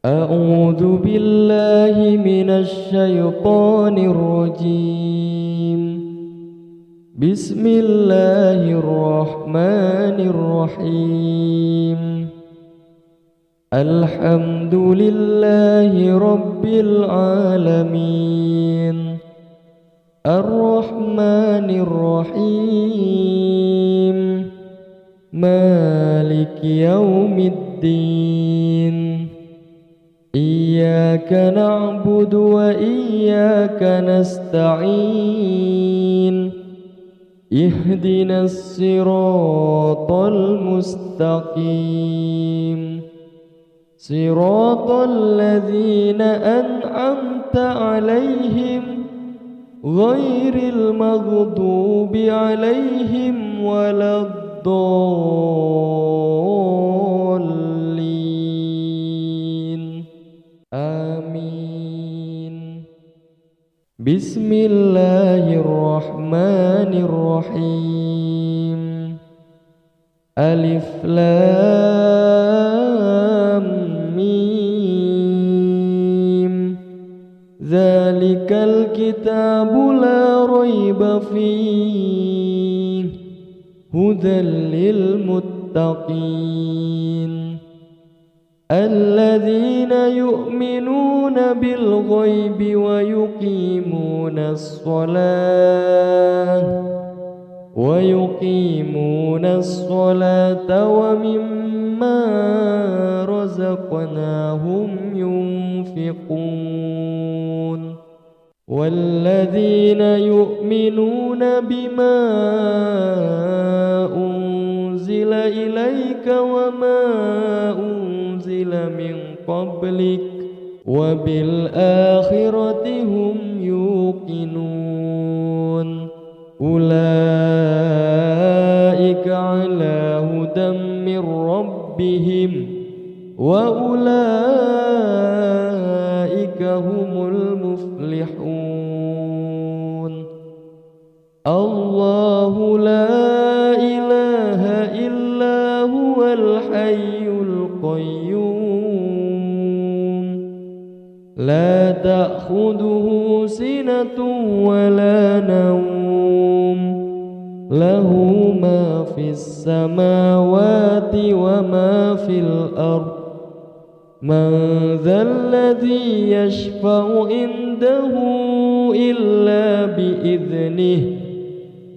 أعوذ بالله من الشيطان الرجيم. بسم الله الرحمن الرحيم. الحمد لله رب العالمين. الرحمن الرحيم. مالك يوم الدين. إياك نعبد وإياك نستعين. اهدنا الصراط المستقيم. صراط الذين أنعمت عليهم غير المغضوب عليهم ولا الضالين. آمين. بسم الله الرحمن الرحيم. ألف لام ميم. ذلك الكتاب لا ريب فيه هدى للمتقين الذين يؤمنون بالغيب ويقيمون الصلاة ومما رزقناهم ينفقون والذين يؤمنون بما أنزل إليك وما أنزل من قبلك وبالآخرة هم يوقنون أولئك على هدى من ربهم وأولئك هم المفلحون. الله لا إله إلا هو الحي القيوم لا تأخذه سنة ولا نوم له ما في السماوات وما في الأرض من ذا الذي يشفع عنده إلا بإذنه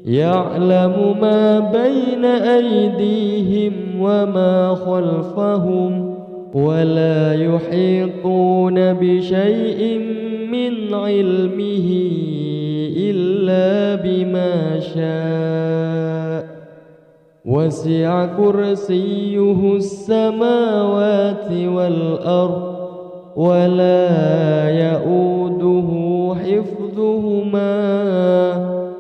يعلم ما بين أيديهم وما خلفهم ولا يحيطون بشيء من علمه إلا بما شاء وسع كرسيه السماوات والأرض ولا يؤوده حفظهما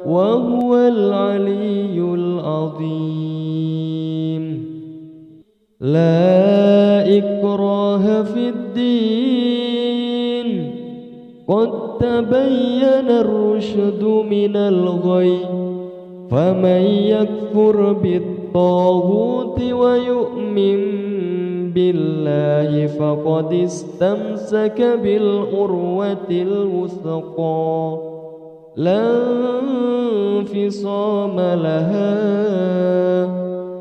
وهو العلي العظيم. لا إكراه في الدين قد تبين الرشد من الغي فمن يكفر بالطاغوت ويؤمن بالله فقد استمسك بالعروة الوثقى لا انفصام لها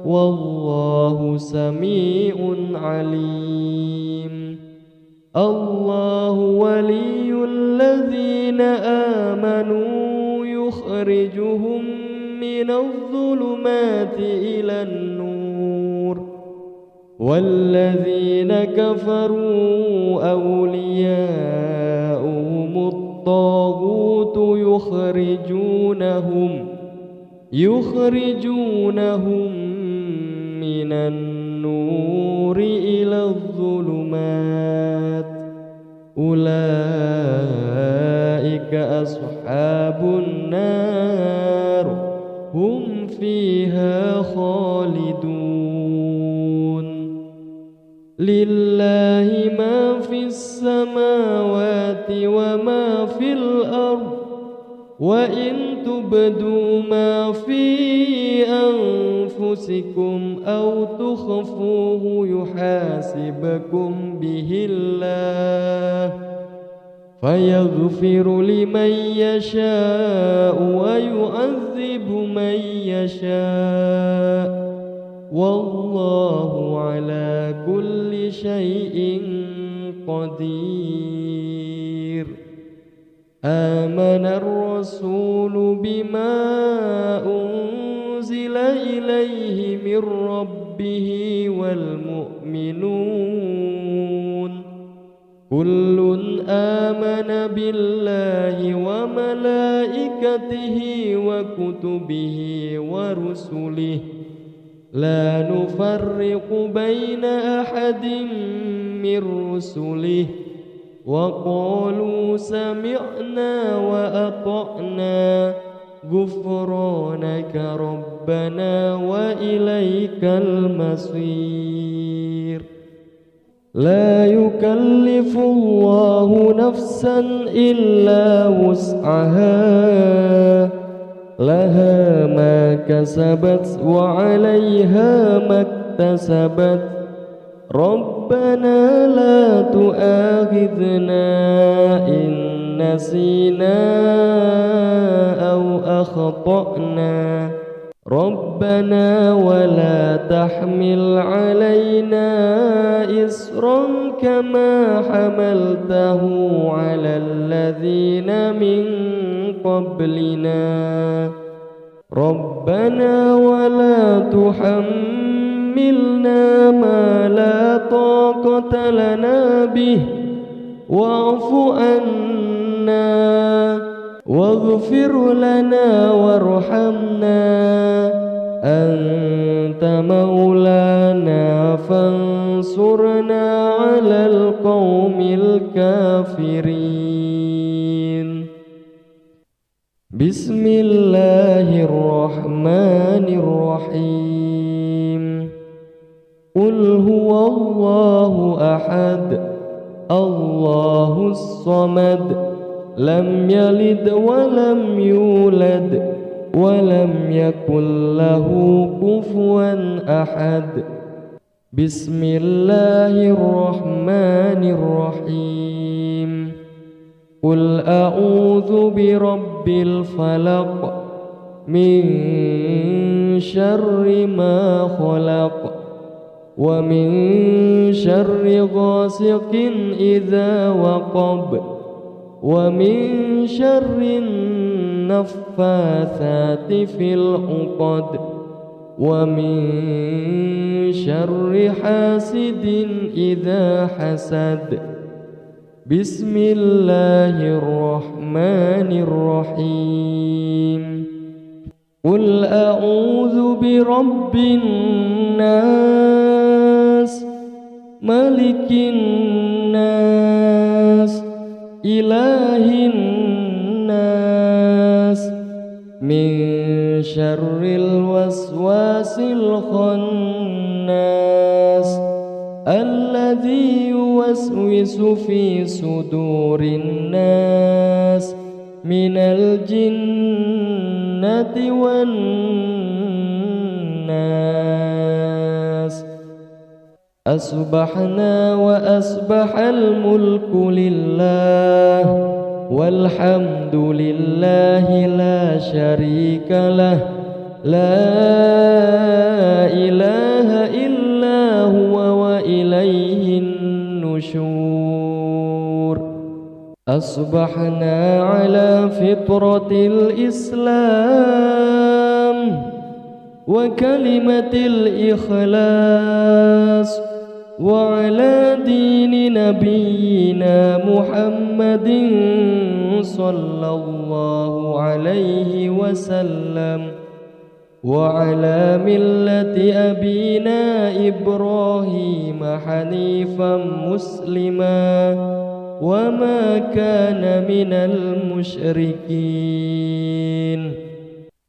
والله سميع عليم. الله ولي الذين آمنوا يخرجهم من الظلمات إلى النور والذين كفروا أولياؤهم الطاغوت يخرجونهم من النور إلى الظلمات أولئك أصحاب النار هم فيها خالدون. لله ما في السماوات وما في الأرض وإن تبدوا ما في أنفسكم أنفسكم أو تخفوه يحاسبكم به الله فيغفر لمن يشاء ويعذب من يشاء والله على كل شيء قدير. آمن الرسول بما أنزل إليه من ربه والمؤمنون كل آمن بالله وملائكته وكتبه ورسله لا نفرق بين أحد من رسله وقالوا سمعنا وأطعنا غفرانك ربنا وإليك المصير. لا يكلف الله نفسا إلا وسعها لها ما كسبت وعليها ما اكتسبت ربنا لا تؤاخذنا إن نسينا أو أخطأنا ربنا ولا تحمل علينا إصرا كما حملته على الذين من قبلنا ربنا ولا تحملنا ما لا طاقة لنا به واعف عنا واغفر لنا وارحمنا أنت مولانا فانصرنا على القوم الكافرين. بسم الله الرحمن الرحيم. قل هو الله أحد الله الصمد لم يلد ولم يولد ولم يكن له كفوا أحد. بسم الله الرحمن الرحيم. قل أعوذ برب الفلق من شر ما خلق ومن شر غاسق إذا وقب ومن شر النفاثات في العقد ومن شر حاسد إذا حسد. بسم الله الرحمن الرحيم. قل أعوذ برب الناس ملك الناس إله الناس من شر الوسواس الخناس الذي يوسوس في صدور الناس من الجنة والناس. أصبحنا وأصبح الملك لله والحمد لله لا شريك له لا إله إلا هو وإليه النشور. أصبحنا على فطرة الإسلام وكلمة الإخلاص وعلى دين نبينا محمد صلى الله عليه وسلم وعلى ملة أبينا إبراهيم حنيفا مسلما وما كان من المشركين.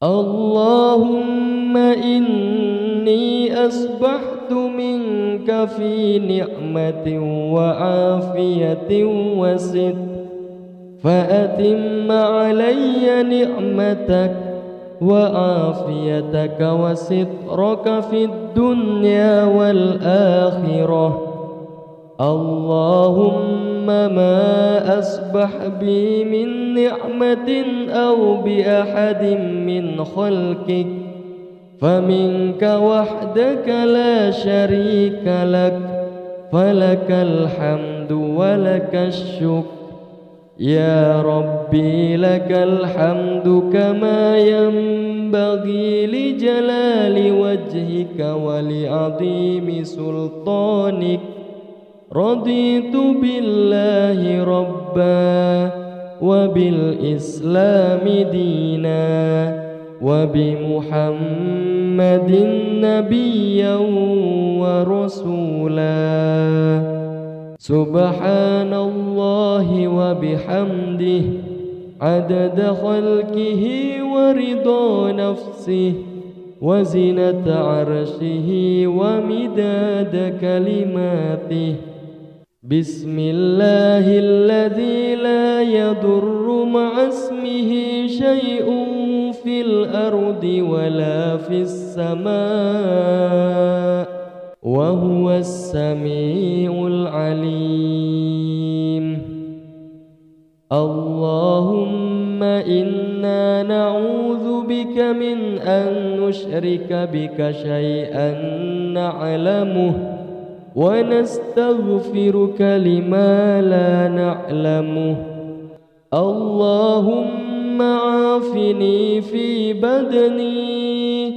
اللهم إني أصبحت منك في نعمة وعافية وستر فأتم علي نعمتك وعافيتك وسترك في الدنيا والآخرة. اللهم ما أصبح بي من نعمة أو بأحد من خلقك فمنك وحدك لا شريك لك، فلك الحمد ولك الشكر. يا ربي لك الحمد كما ينبغي لجلال وجهك ولعظيم سلطانك. رضيت بالله ربا وبالإسلام دينا وبمحمد نبيا ورسولا. سبحان الله وبحمده عدد خلقه ورضا نفسه وزنة عرشه ومداد كلماته. بسم الله الذي لا يضر مع اسمه شيء في الأرض ولا في السماء وهو السميع العليم. اللهم إنا نعوذ بك من أن نشرك بك شيئا نعلمه ونستغفرك لما لا نعلمه. اللهم عافني في بدني،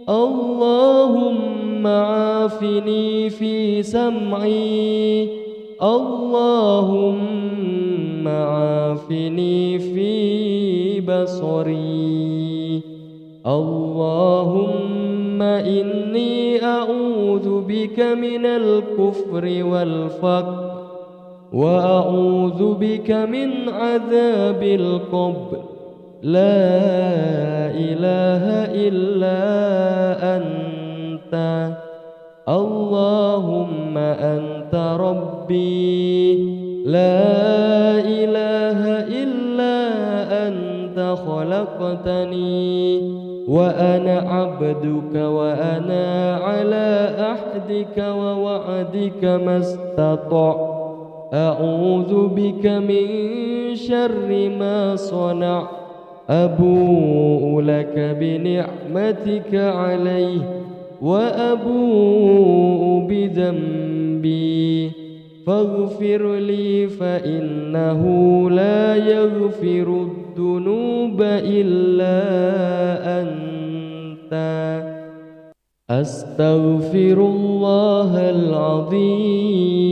اللهم عافني في سمعي، اللهم عافني في بصري. اللهم إني أعوذ بك من الكفر والفقر وأعوذ بك من عذاب القبر. لا إله إلا أنت، اللهم أنت ربي، لا إله إلا أنت خلقتني وأنا عبدك وأنا على عهدك ووعدك ما استطعت. أعوذ بك من شر ما صنعت. أبوء لك بنعمتك علي وأبوء بذنبي فاغفر لي فإنه لا يغفر الذنوب إلا أنت. أستغفر الله العظيم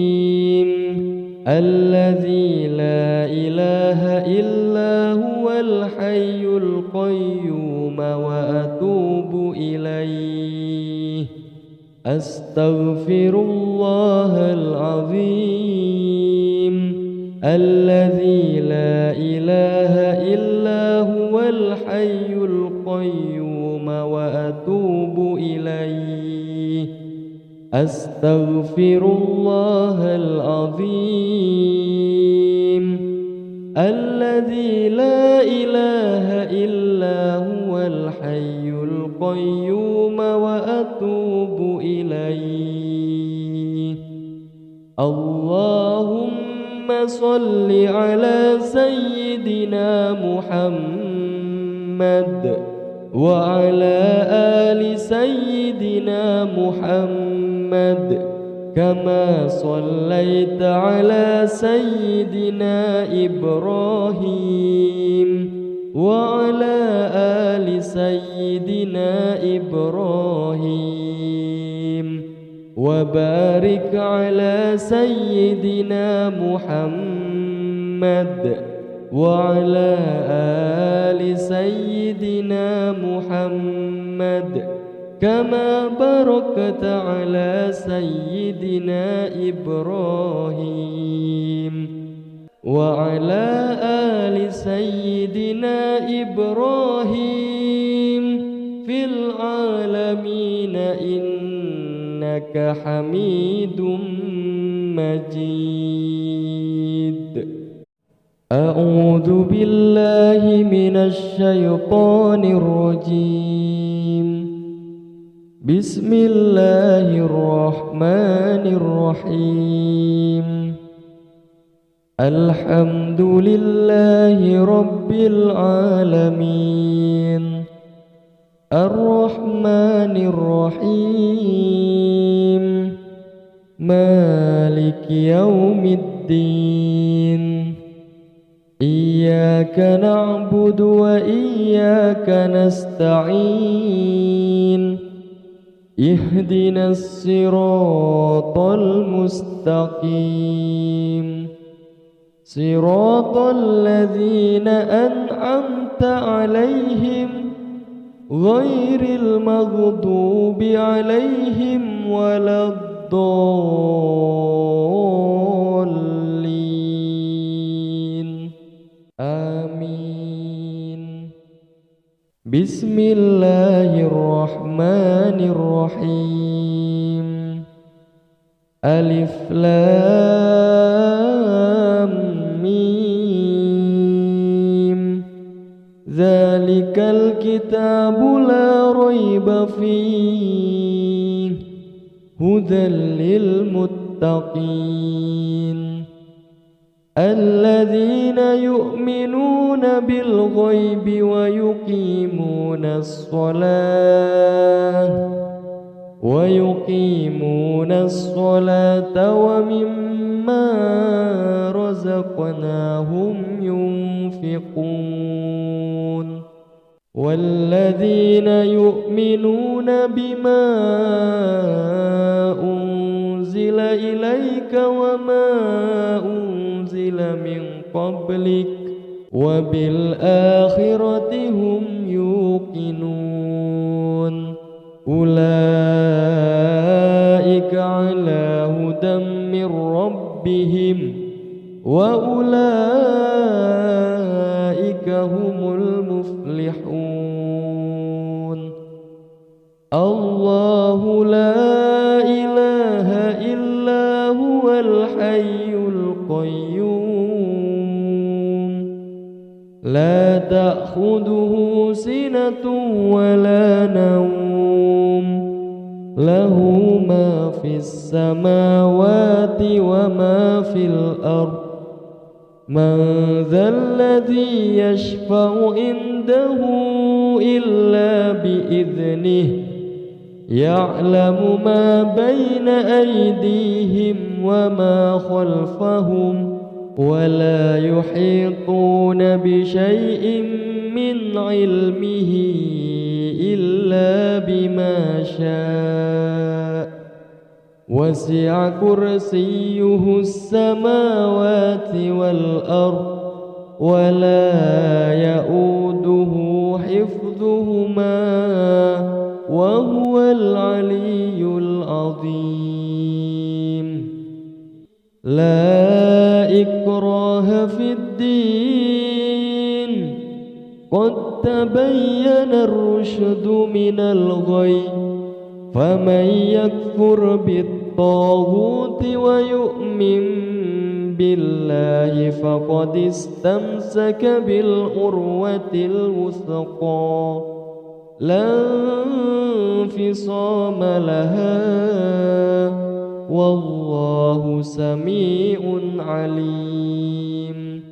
الذي لا إله إلا هو الحي القيوم وأتوب إليه. أستغفر الله العظيم الذي لا إله إلا هو الحي القيوم وأتوب إليه. أستغفر الله العظيم الذي لا إله إلا هو الحي القيوم وأتوب إليه. اللهم صل على سيدنا محمد وعلى آل سيدنا محمد كما صليت على سيدنا إبراهيم وعلى آل سيدنا إبراهيم وبارك على سيدنا محمد وعلى آل سيدنا محمد كما باركت على سيدنا إبراهيم وعلى آل سيدنا إبراهيم في العالمين إنك حميد مجيد. أعوذ بالله من الشيطان الرجيم. بسم الله الرحمن الرحيم. الحمد لله رب العالمين. الرحمن الرحيم. مالك يوم الدين. إياك نعبد وإياك نستعين. اهدنا الصراط المستقيم. صراط الذين أنعمت عليهم غير المغضوب عليهم ولا الضالين. آمين. بسم الله الرحمن الرحيم. ألف لام ميم. ذلك الكتاب لا ريب فيه هدى للمتقين الذين يؤمنون بالغيب ويقيمون الصلاة ومما رزقناهم ينفقون والذين يؤمنون بما أنزل إليك وما أنزل من قبلك وبالآخرة هم يوقنون أولئك على هدى من ربهم وأولئك هم المفلحون. الله لا إله إلا هو الحي القيوم لا تأخذه سنة ولا نوم له ما في السماوات وما في الأرض من ذا الذي يشفع عنده إلا بإذنه يعلم ما بين أيديهم وما خلفهم ولا يحيطون بشيء من علمه إلا بما شاء وسع كرسيه السماوات والأرض ولا يؤوده حفظهما وهو العلي العظيم. لا إكراه في الدين قد تبين الرشد من الغي فمن يكفر بالطاغوت ويؤمن بالله فقد استمسك بالعروة الوثقى لا انفصام لها والله سميع عليم.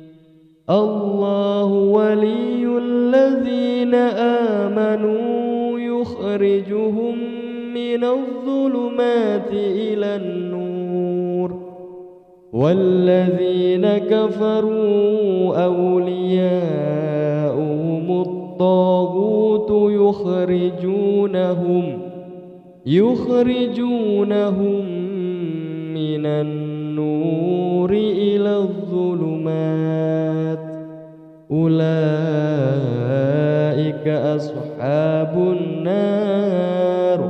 الله ولي الذين آمنوا يخرجهم من الظلمات إلى النور والذين كفروا أولياؤهم الطاغوت يخرجونهم من النور إلى الظلمات أولئك أصحاب النار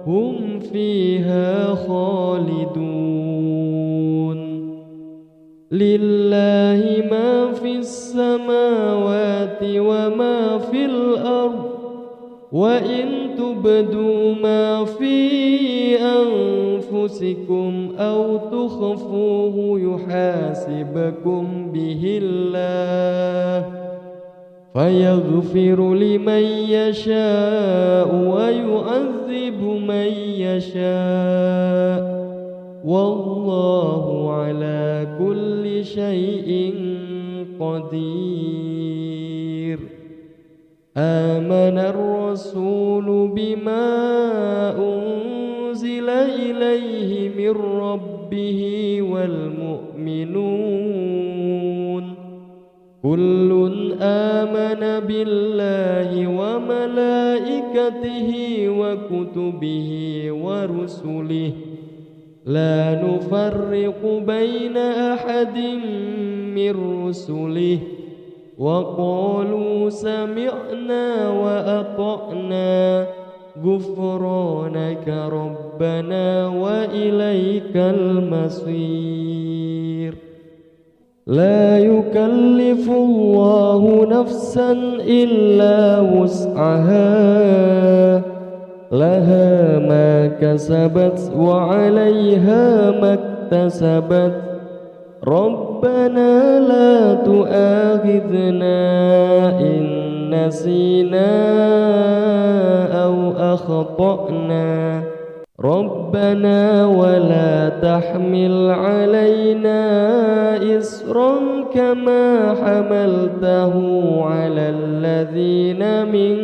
هم فيها خالدون. لله ما في السماوات وما في الأرض وإن تبدوا ما في أنفسكم أنفسكم أو تخفوه يحاسبكم به الله فيغفر لمن يشاء ويعذب من يشاء والله على كل شيء قدير. آمن الرسول بما أنزل إليه من ربه والمؤمنون كل آمن بالله وملائكته وكتبه ورسله لا نفرق بين أحد من رسله وقالوا سمعنا وأطعنا غفرانك ربنا وإليك المصير. لا يكلف الله نفسا إلا وسعها لها ما كسبت وعليها ما اكتسبت ربنا لا تؤاخذنا إن نسينا أو أخطأنا ربنا ولا تحمل علينا إصرا كما حملته على الذين من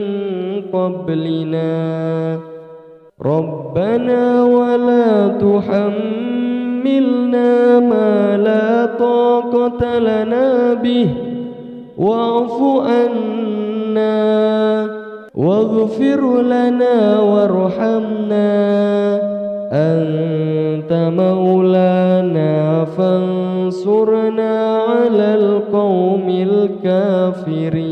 قبلنا ربنا ولا تحملنا ما لا طاقة لنا به واعف عنا واغفر لنا وارحمنا أنت مولانا فانصرنا على القوم الكافرين.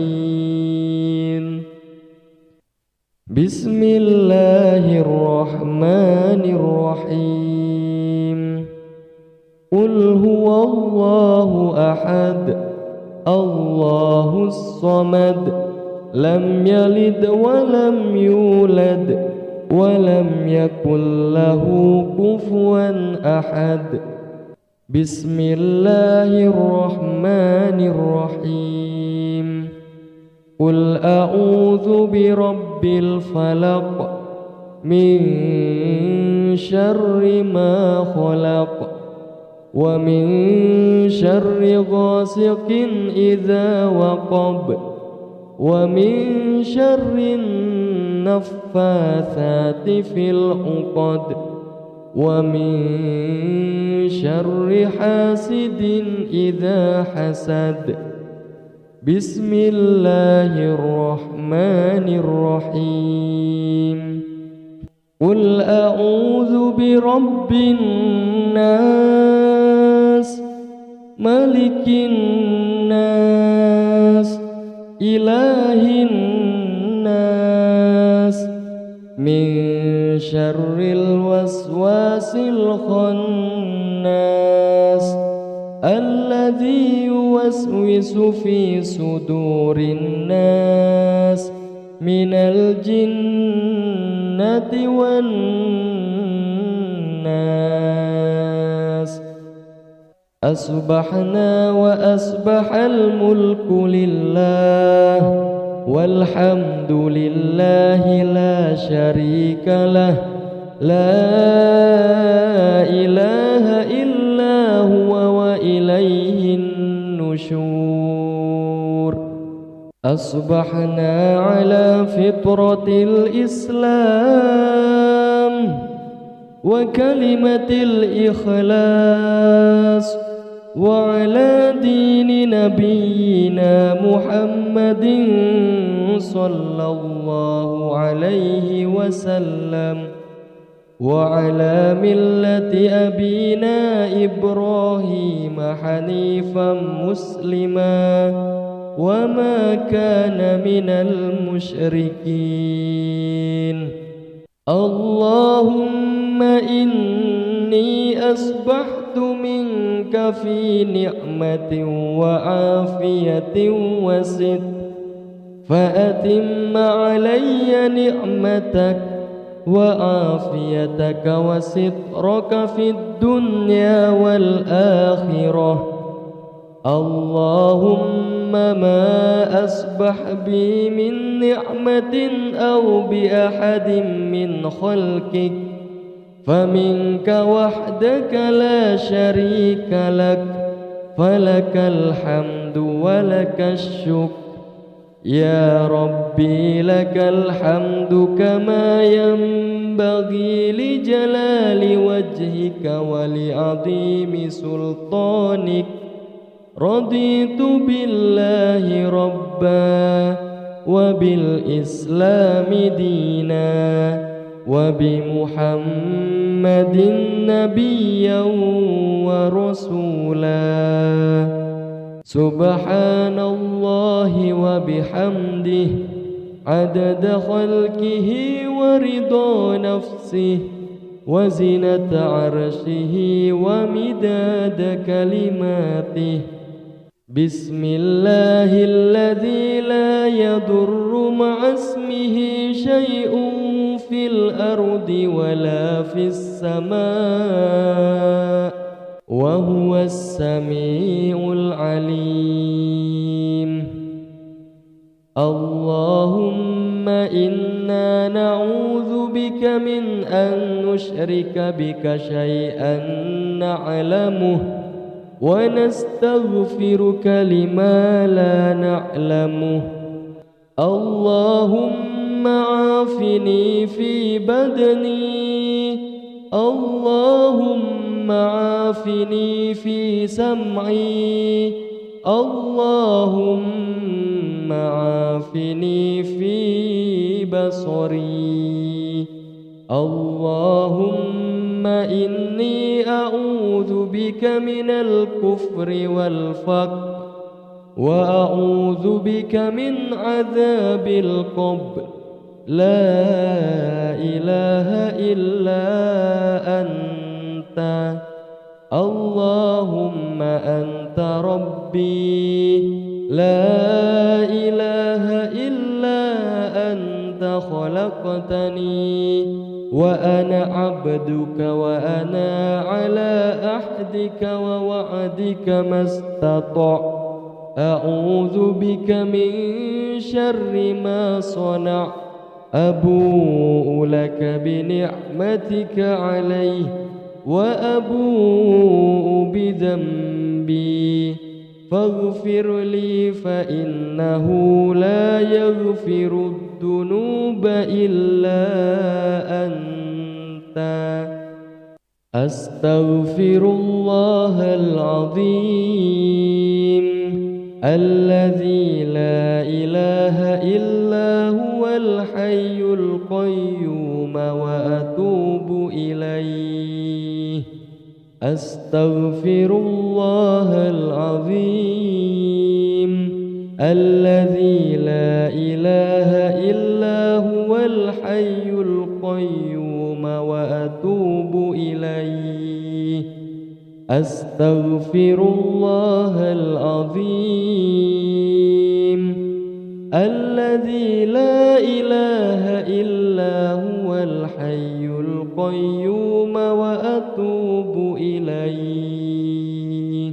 بسم الله الرحمن الرحيم. قل هو الله أحد الله الصمد لم يلد ولم يولد ولم يكن له كفوا أحد. بسم الله الرحمن الرحيم. قل أعوذ برب الفلق من شر ما خلق ومن شر غاسق إذا وقب ومن شر النفاثات في العقد ومن شر حاسد إذا حسد. بسم الله الرحمن الرحيم. قل أعوذ برب الناس ملك الناس إله الناس من شر الوسواس الخناس الذي يوسوس في صدور الناس من الجنة والناس. أصبحنا وأصبح الملك لله والحمد لله لا شريك له لا إله إلا هو وإليه النشور. أصبحنا على فطرة الإسلام وكلمة الإخلاص وعلى دين نبينا محمد صلى الله عليه وسلم وعلى ملة أبينا إبراهيم حنيفا مسلما وما كان من المشركين. اللهم إني أصبحت منك في نعمة وعافية وستر فأتم علي نعمتك وعافيتك وسترك في الدنيا والآخرة. اللهم ما أصبح بي من نعمة أو بأحد من خلقك فمنك وحدك لا شريك لك، فلك الحمد ولك الشكر. يا ربي لك الحمد كما ينبغي لجلال وجهك ولعظيم سلطانك. رضيت بالله ربا وبالإسلام دينا وبمحمد نبيا ورسولا. سبحان الله وبحمده عدد خلقه ورضا نفسه وزنة عرشه ومداد كلماته. بسم الله الذي لا يضر مع اسمه شيء في الأرض ولا في السماء وهو السميع العليم. اللهم إنا نعوذ بك من أن نشرك بك شيئا نعلمه ونستغفرك لما لا نعلمه. اللهم عافني في بدني، اللهم عافني في سمعي، اللهم عافني في بصري. اللهم إني أعوذ بك من الكفر والفقر وأعوذ بك من عذاب القبر. لا إله إلا أنت، اللهم أنت ربي، لا إله إلا أنت خلقتني وأنا عبدك وأنا على عهدك ووعدك ما استطعت. أعوذ بك من شر ما صنعت. أبوء لك بنعمتك علي وأبوء بذنبي فاغفر لي فإنه لا يغفر الذنوب إلا أنت. أستغفر الله العظيم الذي لا إله إلا هو الحي القيوم وأتوب إليه. أستغفر الله العظيم الذي لا إله إلا هو الحي القيوم وأتوب إليه. أستغفر الله العظيم الذي لا إله إلا هو الحي القيوم وأتوب إليه.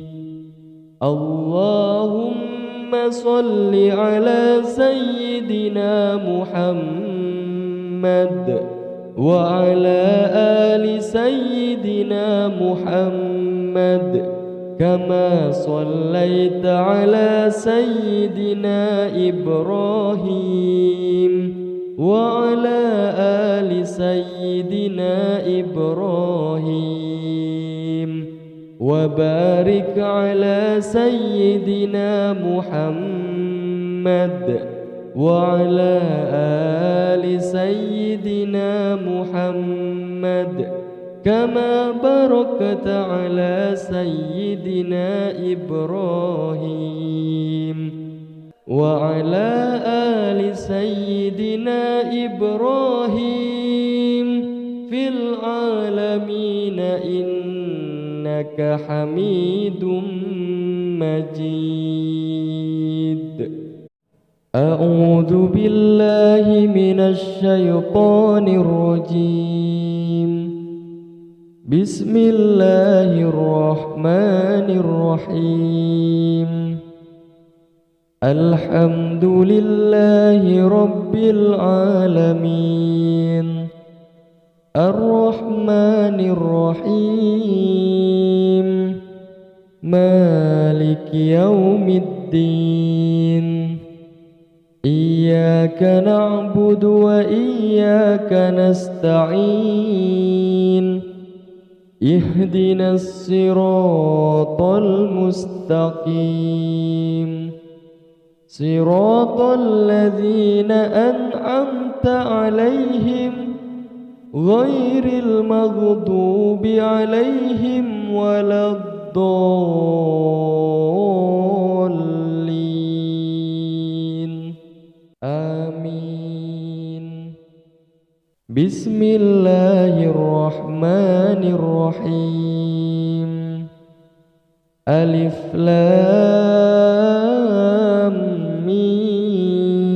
اللهم صل على سيدنا محمد وعلى آل سيدنا محمد كما صليت على سيدنا إبراهيم وعلى آل سيدنا إبراهيم وبارك على سيدنا محمد وعلى آل سيدنا محمد كما باركت على سيدنا إبراهيم وعلى آل سيدنا إبراهيم في العالمين إنك حميد مجيد. أعوذ بالله من الشيطان الرجيم. بسم الله الرحمن الرحيم. الحمد لله رب العالمين الرحمن الرحيم مالك يوم الدين. إياك نعبد وإياك نستعين. اهدنا الصراط المستقيم صراط الذين أنعمت عليهم غير المغضوب عليهم ولا الضالين. آمين. بسم الله الرحمن الرحيم. ألف لام ميم.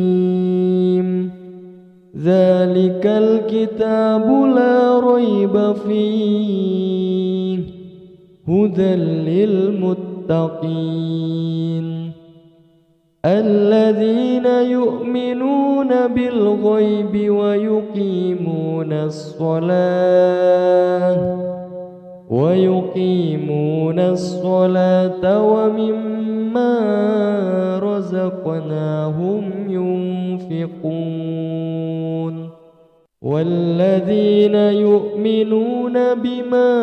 ذلك الكتاب لا ريب فيه هدى للمتقين الذين يؤمنون بالغيب ويقيمون الصلاة ومما رزقناهم ينفقون والذين يؤمنون بما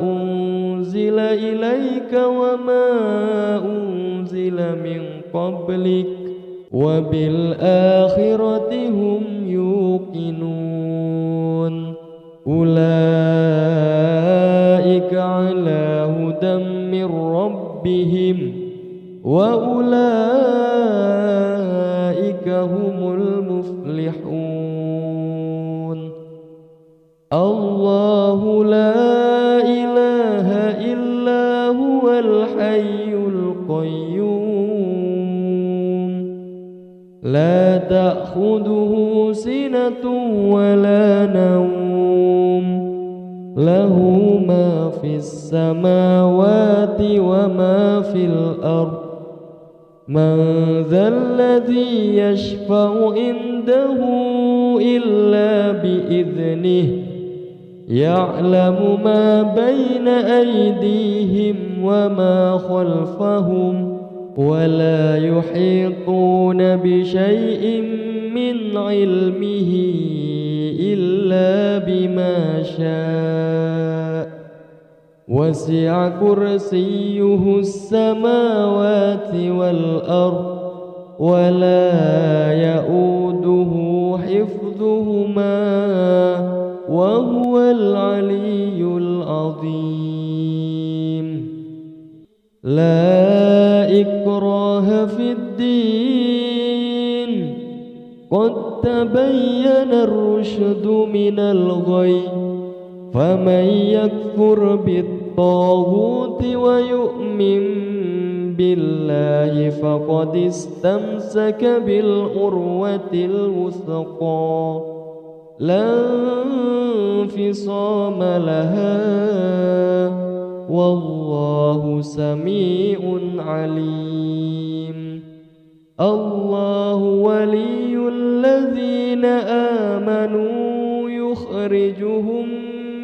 أنزل إليك وما أنزل من قبلك وبالآخرة هم يوقنون أولئك على هدى من ربهم وأولئك هم المفلحون. الله لا إله إلا هو الحي القيوم لا تأخذه سنة ولا نوم له ما في السماوات وما في الأرض من ذا الذي يشفع عنده إلا بإذنه يعلم ما بين أيديهم وما خلفهم ولا يحيطون بشيء من علمه إلا بما شاء وسع كرسيه السماوات والأرض ولا يؤوده حفظهما وهو العلي العظيم. لا إكراه في الدين قد تبين الرشد من الغي فمن يكفر بالطاغوت ويؤمن بالله فقد استمسك بالعروة الوثقى لا انفصام لها والله سميع عليم. الله ولي الذين آمنوا يخرجهم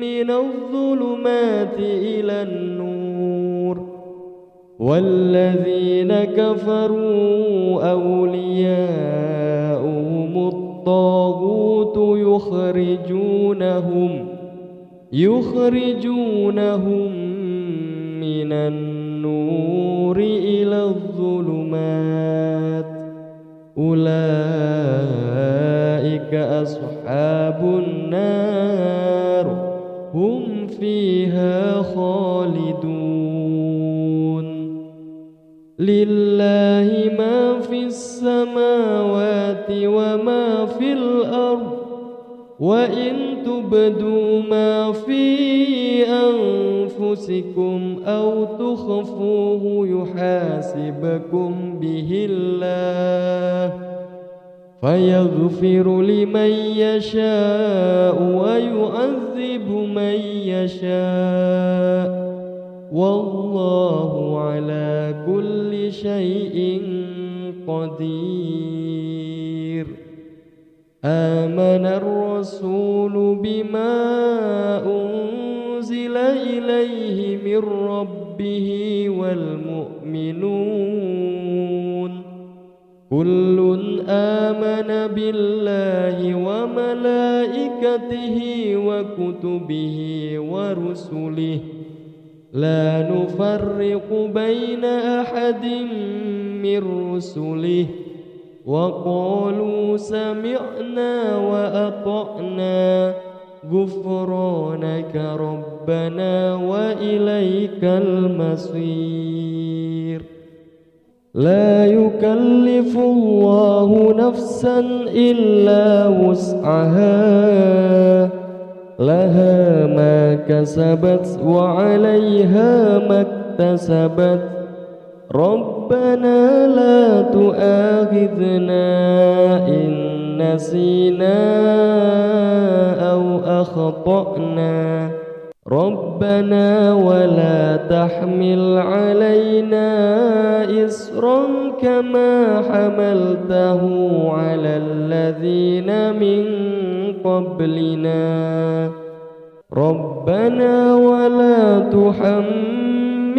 من الظلمات إلى النور والذين كفروا أولياؤهم الطاغوت يخرجونهم من النور إلى الظلمات أولئك أصحاب النار هم فيها خالدون. لله ما في السماوات وما في الأرض وإن تبدوا ما في أنفسكم أنفسكم أو تخفوه يحاسبكم به الله فيغفر لمن يشاء ويعذب من يشاء والله على كل شيء قدير. آمن الرسول بما أنزل إليه من ربه والمؤمنون كل آمن بالله وملائكته وكتبه ورسله لا نفرق بين أحد من رسله وقالوا سمعنا وأطعنا غفرانك ربنا وإليك المصير. لا يكلف الله نفسا إلا وسعها لها ما كسبت وعليها ما اكتسبت ربنا لا تؤاخذنا إن نسينا أو أخطأنا ربنا ولا تحمل علينا إصرا كما حملته على الذين من قبلنا ربنا ولا تحملنا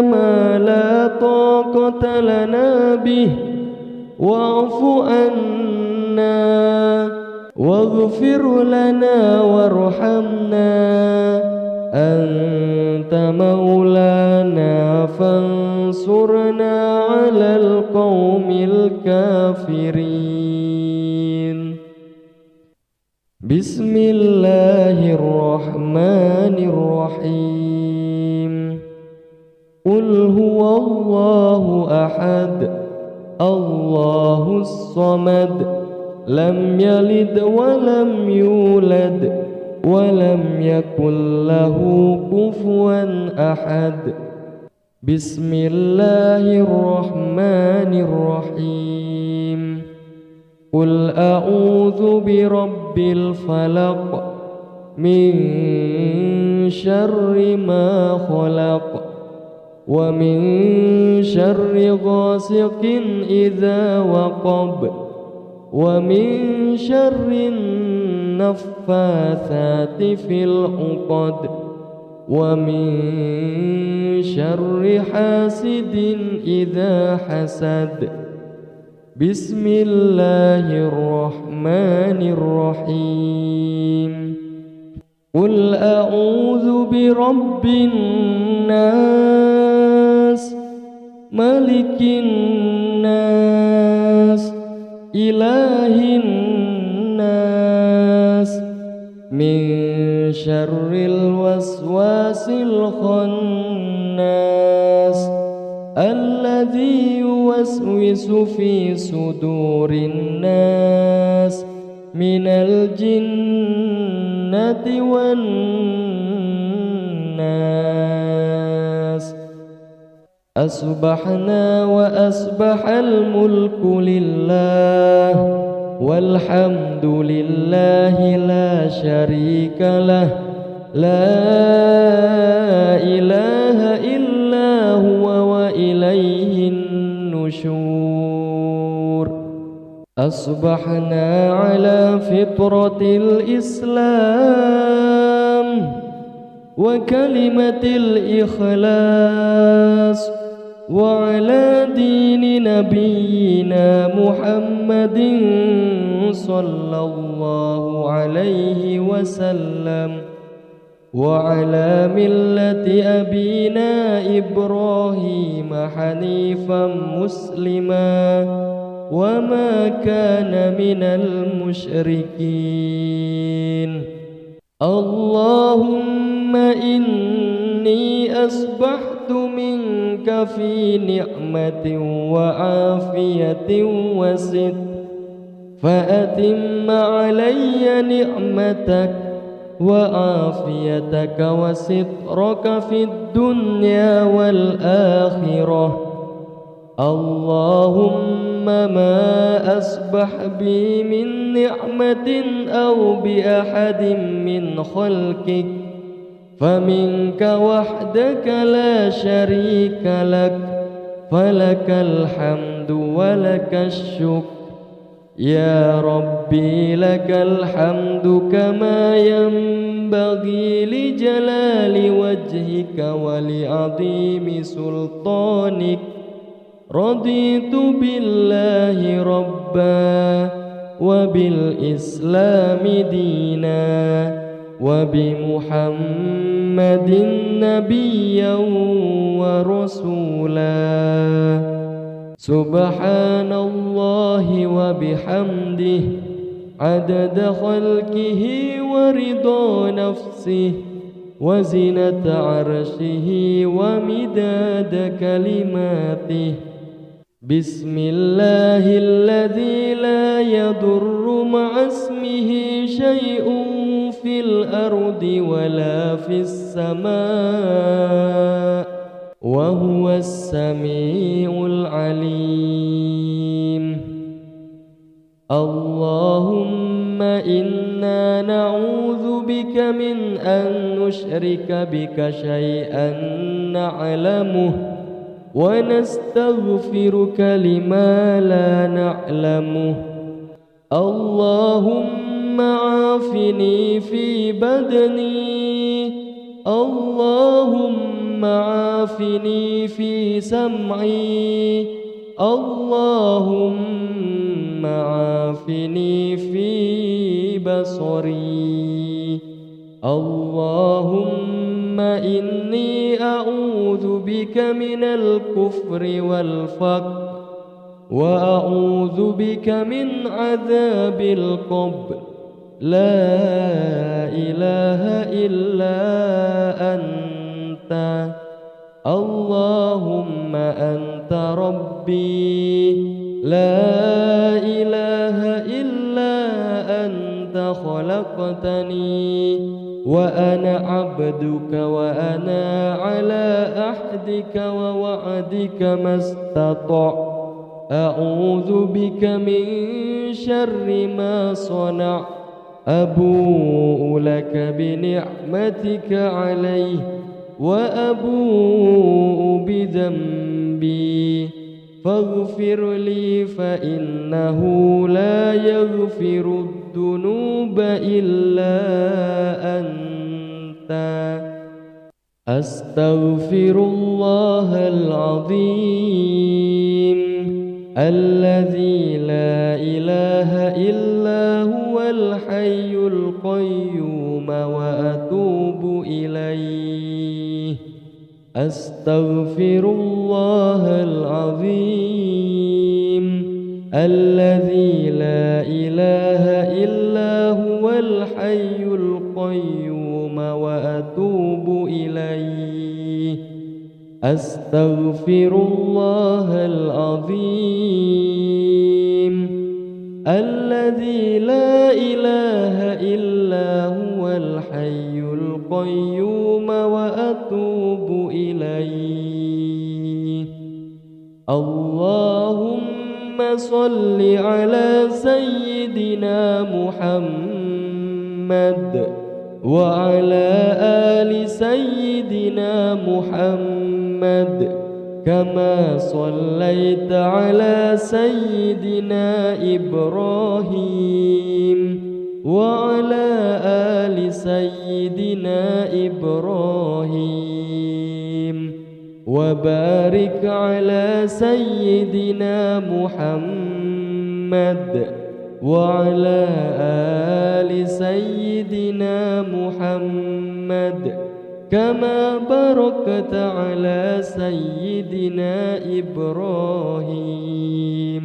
ما لا طاقة لنا به واعف عنا واغفر لنا وارحمنا أنت مولانا فانصرنا على القوم الكافرين. بسم الله الرحمن الرحيم. قل هو الله أحد الله الصمد لم يلد ولم يولد ولم يكن له كفوا أحد. بسم الله الرحمن الرحيم. قل أعوذ برب الفلق من شر ما خلق ومن شر غاسق إذا وقب ومن شر النفاثات في العقد ومن شر حاسد إذا حسد. بسم الله الرحمن الرحيم. قل أعوذ برب الناس ملك الناس إله الناس من شر الوسواس الخناس الذي يوسوس في صدور الناس من الجنة والناس. أصبحنا وأصبح الملك لله والحمد لله لا شريك له لا إله إلا هو وإليه النشور. أصبحنا على فطرة الإسلام وكلمة الإخلاص وعلى دين نبينا محمد صلى الله عليه وسلم وعلى ملة أبينا إبراهيم حنيفا مسلما وما كان من المشركين. اللهم إني أصبحت منك في نعمة وعافية وستر فأتم علي نعمتك وعافيتك وسترك في الدنيا والآخرة. اللهم ما أصبح بي من نعمة أو بأحد من خلقك فمنك وحدك لا شريك لك، فلك الحمد ولك الشكر. يا ربي لك الحمد كما ينبغي لجلال وجهك ولعظيم سلطانك. رضيت بالله ربا وبالإسلام دينا وبمحمد نبيا ورسولا. سبحان الله وبحمده عدد خلقه ورضا نفسه وزنة عرشه ومداد كلماته. بسم الله الذي لا يضر مع اسمه شيء في الأرض ولا في السماء وهو السميع العليم. اللهم إنا نعوذ بك من أن نشرك بك شيئا نعلمه ونستغفرك لما لا نعلمه. اللهم عافني في بدني، اللهم عافني في سمعي، اللهم عافني في بصري. اللهم إني أعوذ بك من الكفر والفقر وأعوذ بك من عذاب القبر. لا إله إلا أنت، اللهم أنت ربي، لا إله إلا أنت خلقتني وأنا عبدك وأنا على عهدك ووعدك ما استطعت. أعوذ بك من شر ما صنعت. أبوء لك بنعمتك علي وأبوء بذنبي فاغفر لي فإنه لا يغفر الذنوب إلا أنت. أستغفر الله العظيم الذي لا إله إلا هو الحي القيوم وأتوب إليه. أستغفر الله العظيم الذي لا إله إلا هو الحي القيوم وأتوب إليه. أستغفر الله العظيم الذي لا إله إلا هو الحي القيوم وأتوب إليه. اللهم صل على سيدنا محمد وعلى آل سيدنا محمد كما صليت على سيدنا إبراهيم وعلى آل سيدنا إبراهيم وبارك على سيدنا محمد وعلى آل سيدنا محمد كما باركت على سيدنا إبراهيم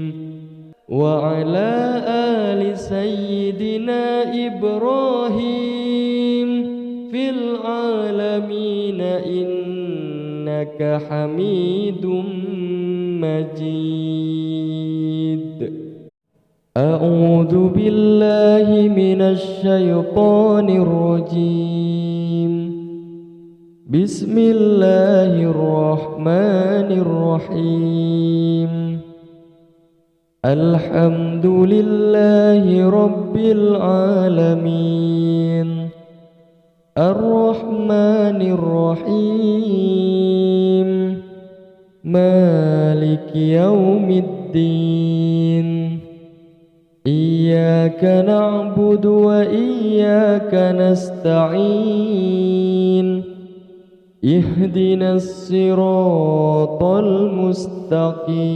وعلى آل سيدنا إبراهيم في العالمين إنك حميد مجيد. أعوذ بالله من الشيطان الرجيم. بسم الله الرحمن الرحيم. الحمد لله رب العالمين. الرحمن الرحيم. مالك يوم الدين. إياك نعبد وإياك نستعين. اهدنا الصراط المستقيم.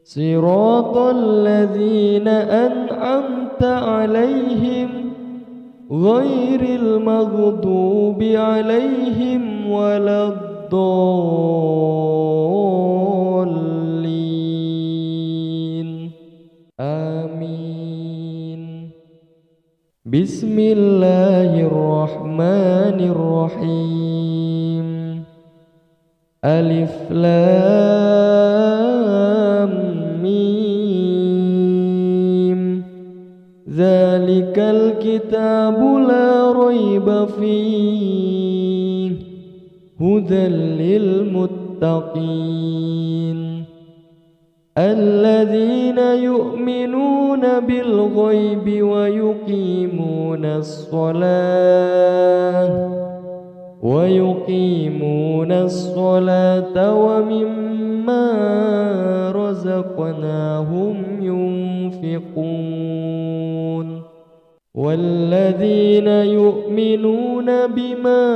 صراط الذين أنعمت عليهم غير المغضوب عليهم ولا الضالين. آمين. بسم الله الرحمن الرحيم. ألف لام ميم. ذلك الكتاب لا ريب فيه هدى للمتقين الذين يؤمنون بالغيب ويقيمون الصلاة ومما رزقناهم ينفقون والذين يؤمنون بما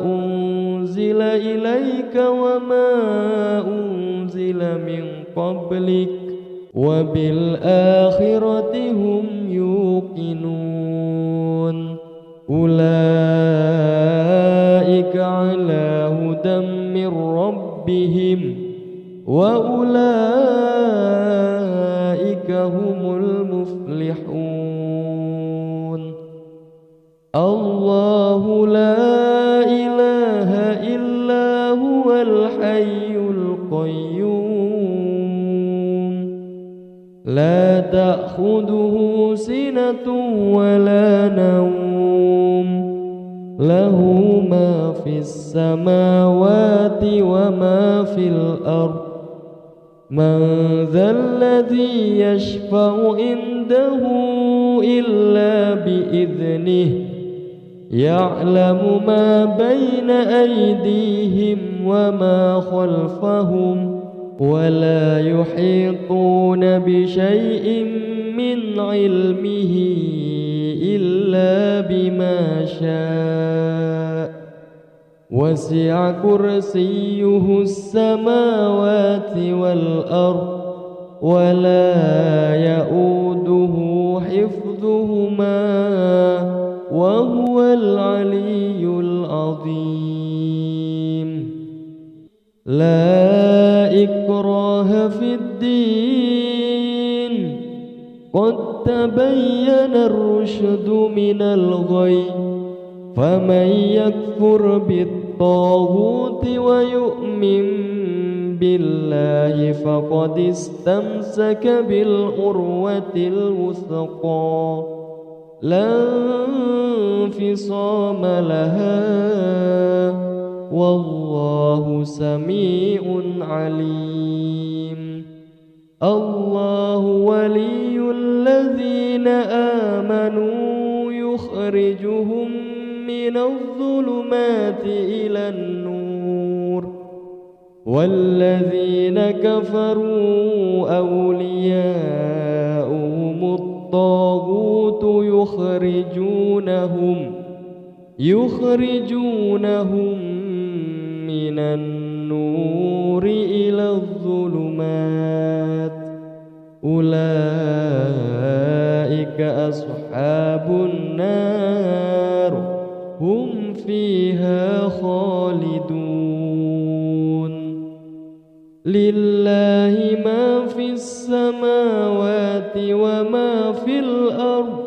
أنزل إليك وما أنزل من قبلك وبالآخرة هم يوقنون أولئك على هدى من ربهم وأولئك هم المفلحون. الله لا إله إلا هو الحي القيوم لا تأخذه سنة ولا نوم له ما في السماوات وما في الأرض من ذا الذي يشفع عنده إلا بإذنه يعلم ما بين أيديهم وما خلفهم ولا يحيطون بشيء من علمه إلا بما شاء وسع كرسيه السماوات والأرض ولا يؤوده حفظهما وهو العلي العظيم. لا إكراه في الدين قد تبين الرشد من الغي فمن يكفر بالطاغوت ويؤمن بالله فقد استمسك بالعروة الوثقى لا انفصام لها والله سميع عليم. الله ولي الذين آمنوا يخرجهم من الظلمات إلى النور والذين كفروا أولياؤهم الطاغوت يخرجونهم من النور إلى الظلمات أولئك أصحاب النار هم فيها خالدون. لله ما في السماوات وما في الأرض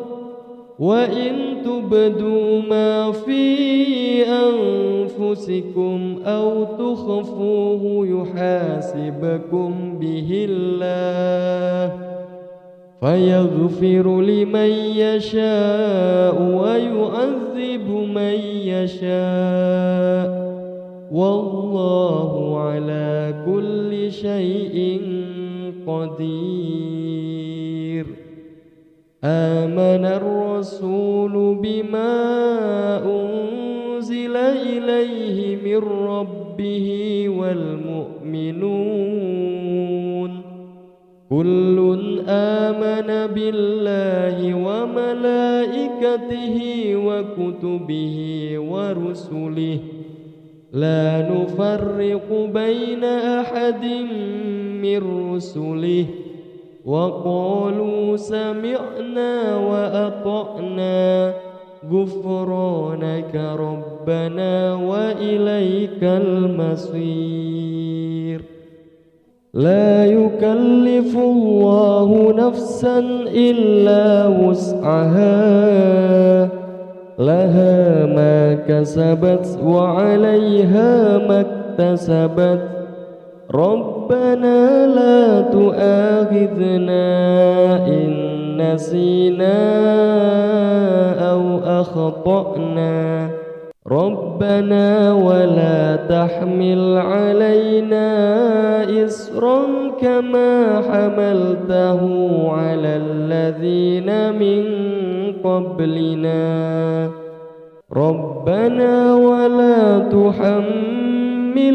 وإن تبدوا ما في أنفسكم أنفسكم أو تخفوه يحاسبكم به الله فيغفر لمن يشاء ويعذب من يشاء والله على كل شيء قدير. آمن الرسول بما أنزل إليه من ربه والمؤمنون كل آمن بالله وملائكته وكتبه ورسله لا نفرق بين أحد من رسله وقالوا سمعنا وأطعنا غفرانك ربنا وإليك المصير. لا يكلف الله نفسا إلا وسعها لها ما كسبت وعليها ما اكتسبت ربنا لا تؤاخذنا إن نسينا أو أخطأنا ربنا ولا تحمل علينا إصرا كما حملته على الذين من قبلنا ربنا ولا تحملنا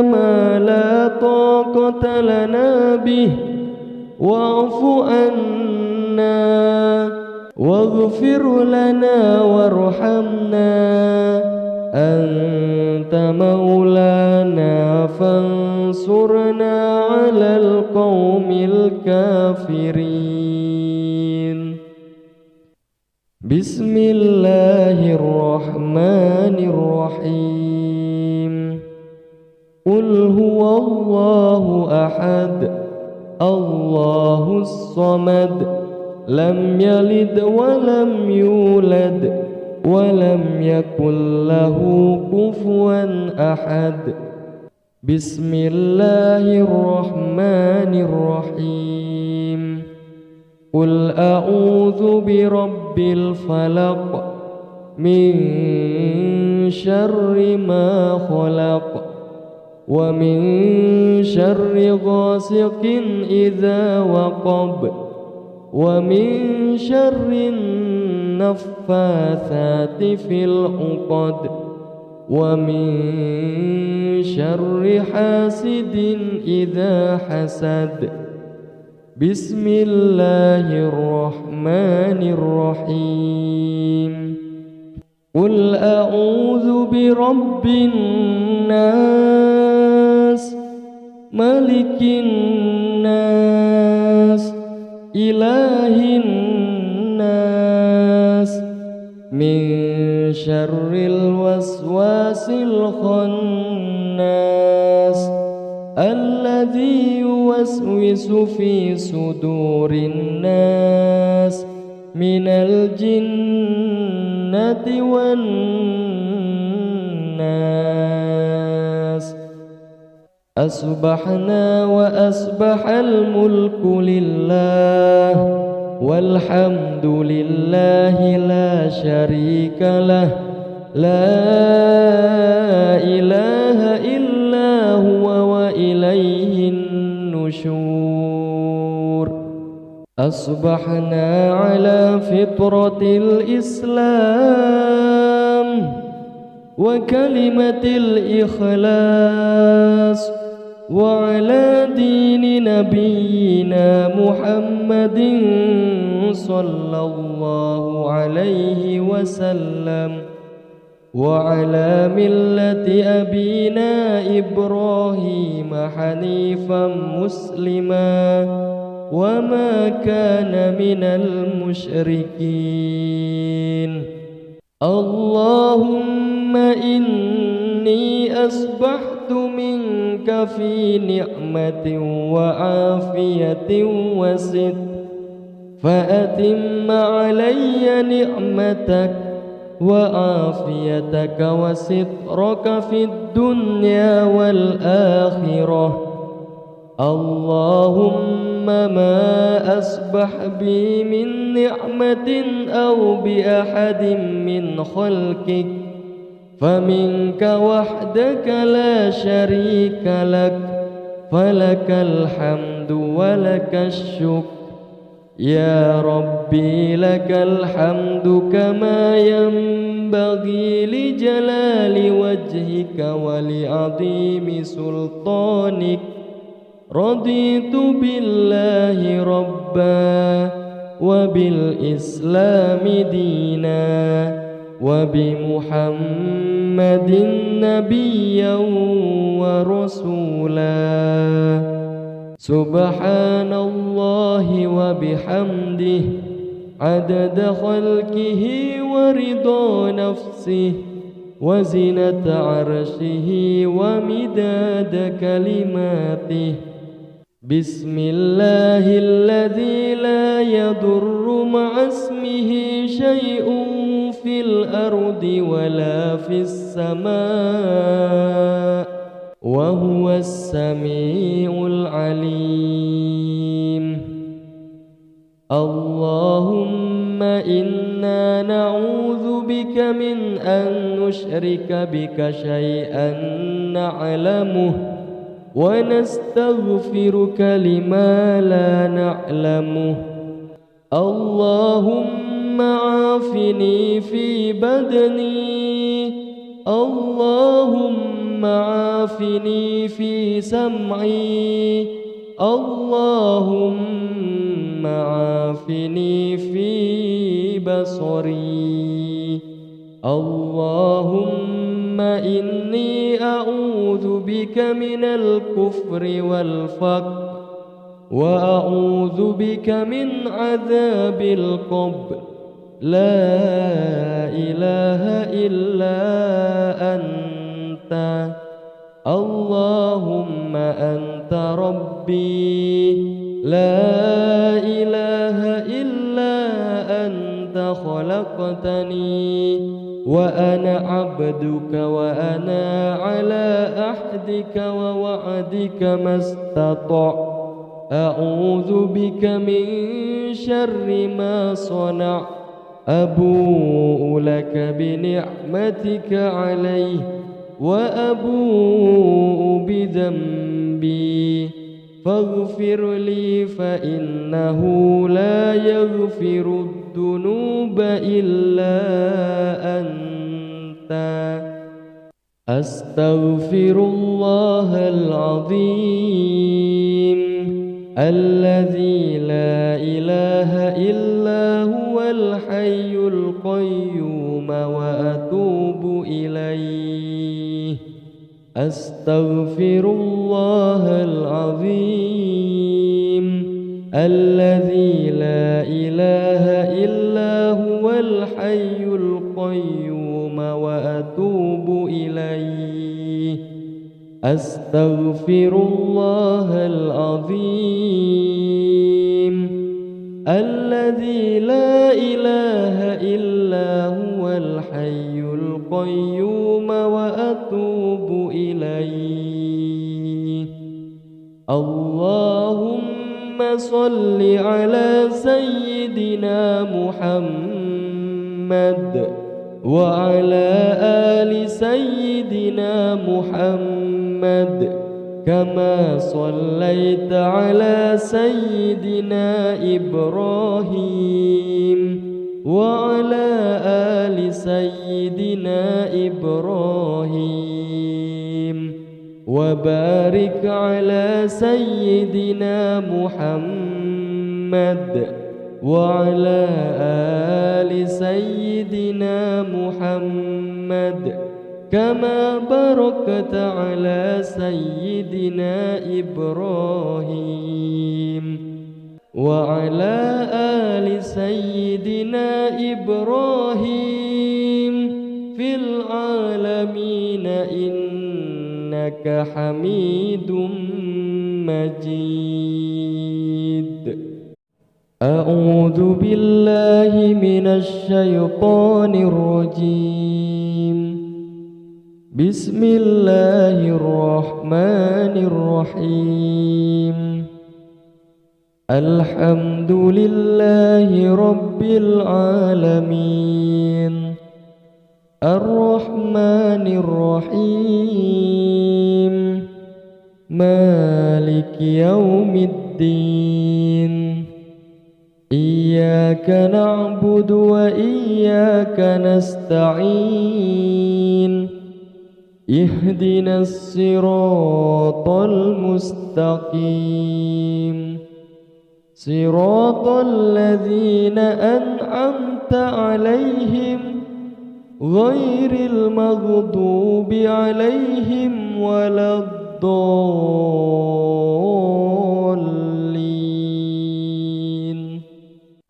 ما لا طاقة لنا به واعف عنا واغفر لنا وارحمنا أنت مولانا فانصرنا على القوم الكافرين. بسم الله الرحمن الرحيم. قل هو الله أحد الله الصمد لم يلد ولم يولد ولم يكن له كفوا أحد. بسم الله الرحمن الرحيم. قل أعوذ برب الفلق من شر ما خلق ومن شر غاسق إذا وقب ومن شر النفاثات في العقد ومن شر حاسد إذا حسد. بسم الله الرحمن الرحيم. قل أعوذ برب الناس ملك الناس إله الناس من شر الوسواس الخناس الذي يوسوس في صدور الناس من الجنة والناس. أصبحنا وأصبح الملك لله والحمد لله لا شريك له لا إله إلا هو وإليه النشور. أصبحنا على فطرة الإسلام وكلمة الإخلاص وعلى دين نبينا محمد صلى الله عليه وسلم وعلى ملة أبينا إبراهيم حنيفا مسلما وما كان من المشركين. اللهم إني أصبحت منك في نعمة وعافية وستر فأتم علي نعمتك وعافيتك وسترك في الدنيا والآخرة. اللهم ما أصبح بي من نعمة أو بأحد من خلقك فمنك وحدك لا شريك لك، فلك الحمد ولك الشكر. يا ربي لك الحمد كما ينبغي لجلال وجهك ولعظيم سلطانك. رضيت بالله ربا وبالإسلام دينا وبمحمد نبيا ورسولا. سبحان الله وبحمده عدد خلقه ورضا نفسه وزنة عرشه ومداد كلماته. بسم الله الذي لا يضر مع اسمه شيء في الأرض ولا في السماء وهو السميع العليم. اللهم إنا نعوذ بك من أن نشرك بك شيئا نعلمه ونستغفرك لما لا نعلمه. اللهم عافني في بدني، اللهم عافني في سمعي، اللهم عافني في بصري. اللهم إني أعوذ بك من الكفر والفقر وأعوذ بك من عذاب القبر. لا إله إلا أنت، اللهم أنت ربي، لا إله إلا أنت خلقتني وأنا عبدك وأنا على عهدك ووعدك ما استطعت. أعوذ بك من شر ما صنعت. أبوء لك بنعمتك علي وأبوء بذنبي فاغفر لي فإنه لا يغفر الذنوب إلا أنت. أستغفر الله العظيم الذي لا إله إلا هو الحي القيوم وأتوب إليه. أستغفر الله العظيم الذي لا إله إلا هو الحي القيوم وأتوب إليه. أستغفر الله العظيم الذي لا إله إلا هو الحي القيوم وأتوب إليه. اللهم صل على سيدنا محمد وعلى آل سيدنا محمد كما صليت على سيدنا إبراهيم وعلى آل سيدنا إبراهيم وبارك على سيدنا محمد وعلى آل سيدنا محمد كما باركت على سيدنا إبراهيم وعلى آل سيدنا إبراهيم في العالمين إنك حميد مجيد. أعوذ بالله من الشيطان الرجيم. بسم الله الرحمن الرحيم. الحمد لله رب العالمين. الرحمن الرحيم. مالك يوم الدين. إياك نعبد وإياك نستعين. اهدنا الصراط المستقيم. صراط الذين أنعمت عليهم غير المغضوب عليهم ولا الضالين.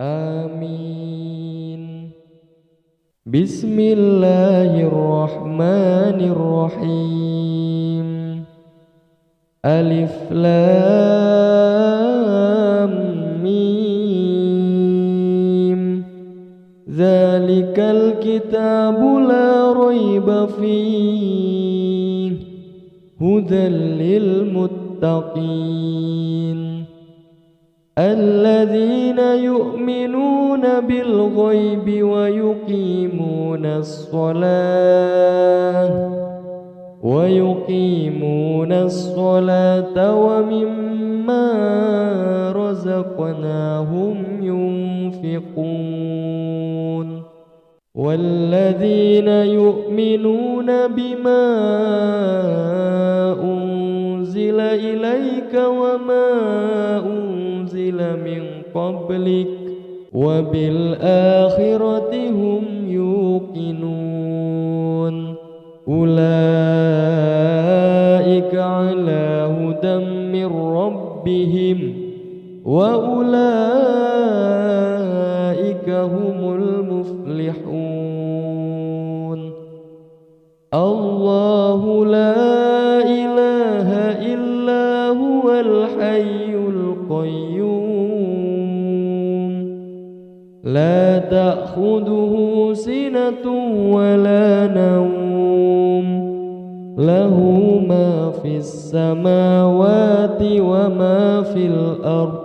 آمين. بسم الله الرحمن الرحيم. ألف لام ميم. ذلك الكتاب لا ريب فيه هدى للمتقين الذين يؤمنون بالغيب ويقيمون الصلاة ومما رزقناهم ينفقون والذين يؤمنون بما أنزل إليك وما أنزل من قبلك وبالآخرة هم يوقنون أولئك على هدى من ربهم وأولئك هم المفلحون. الله لا إله إلا هو الحي القيوم لا تأخذه سنة ولا نوم له ما في السماوات وما في الأرض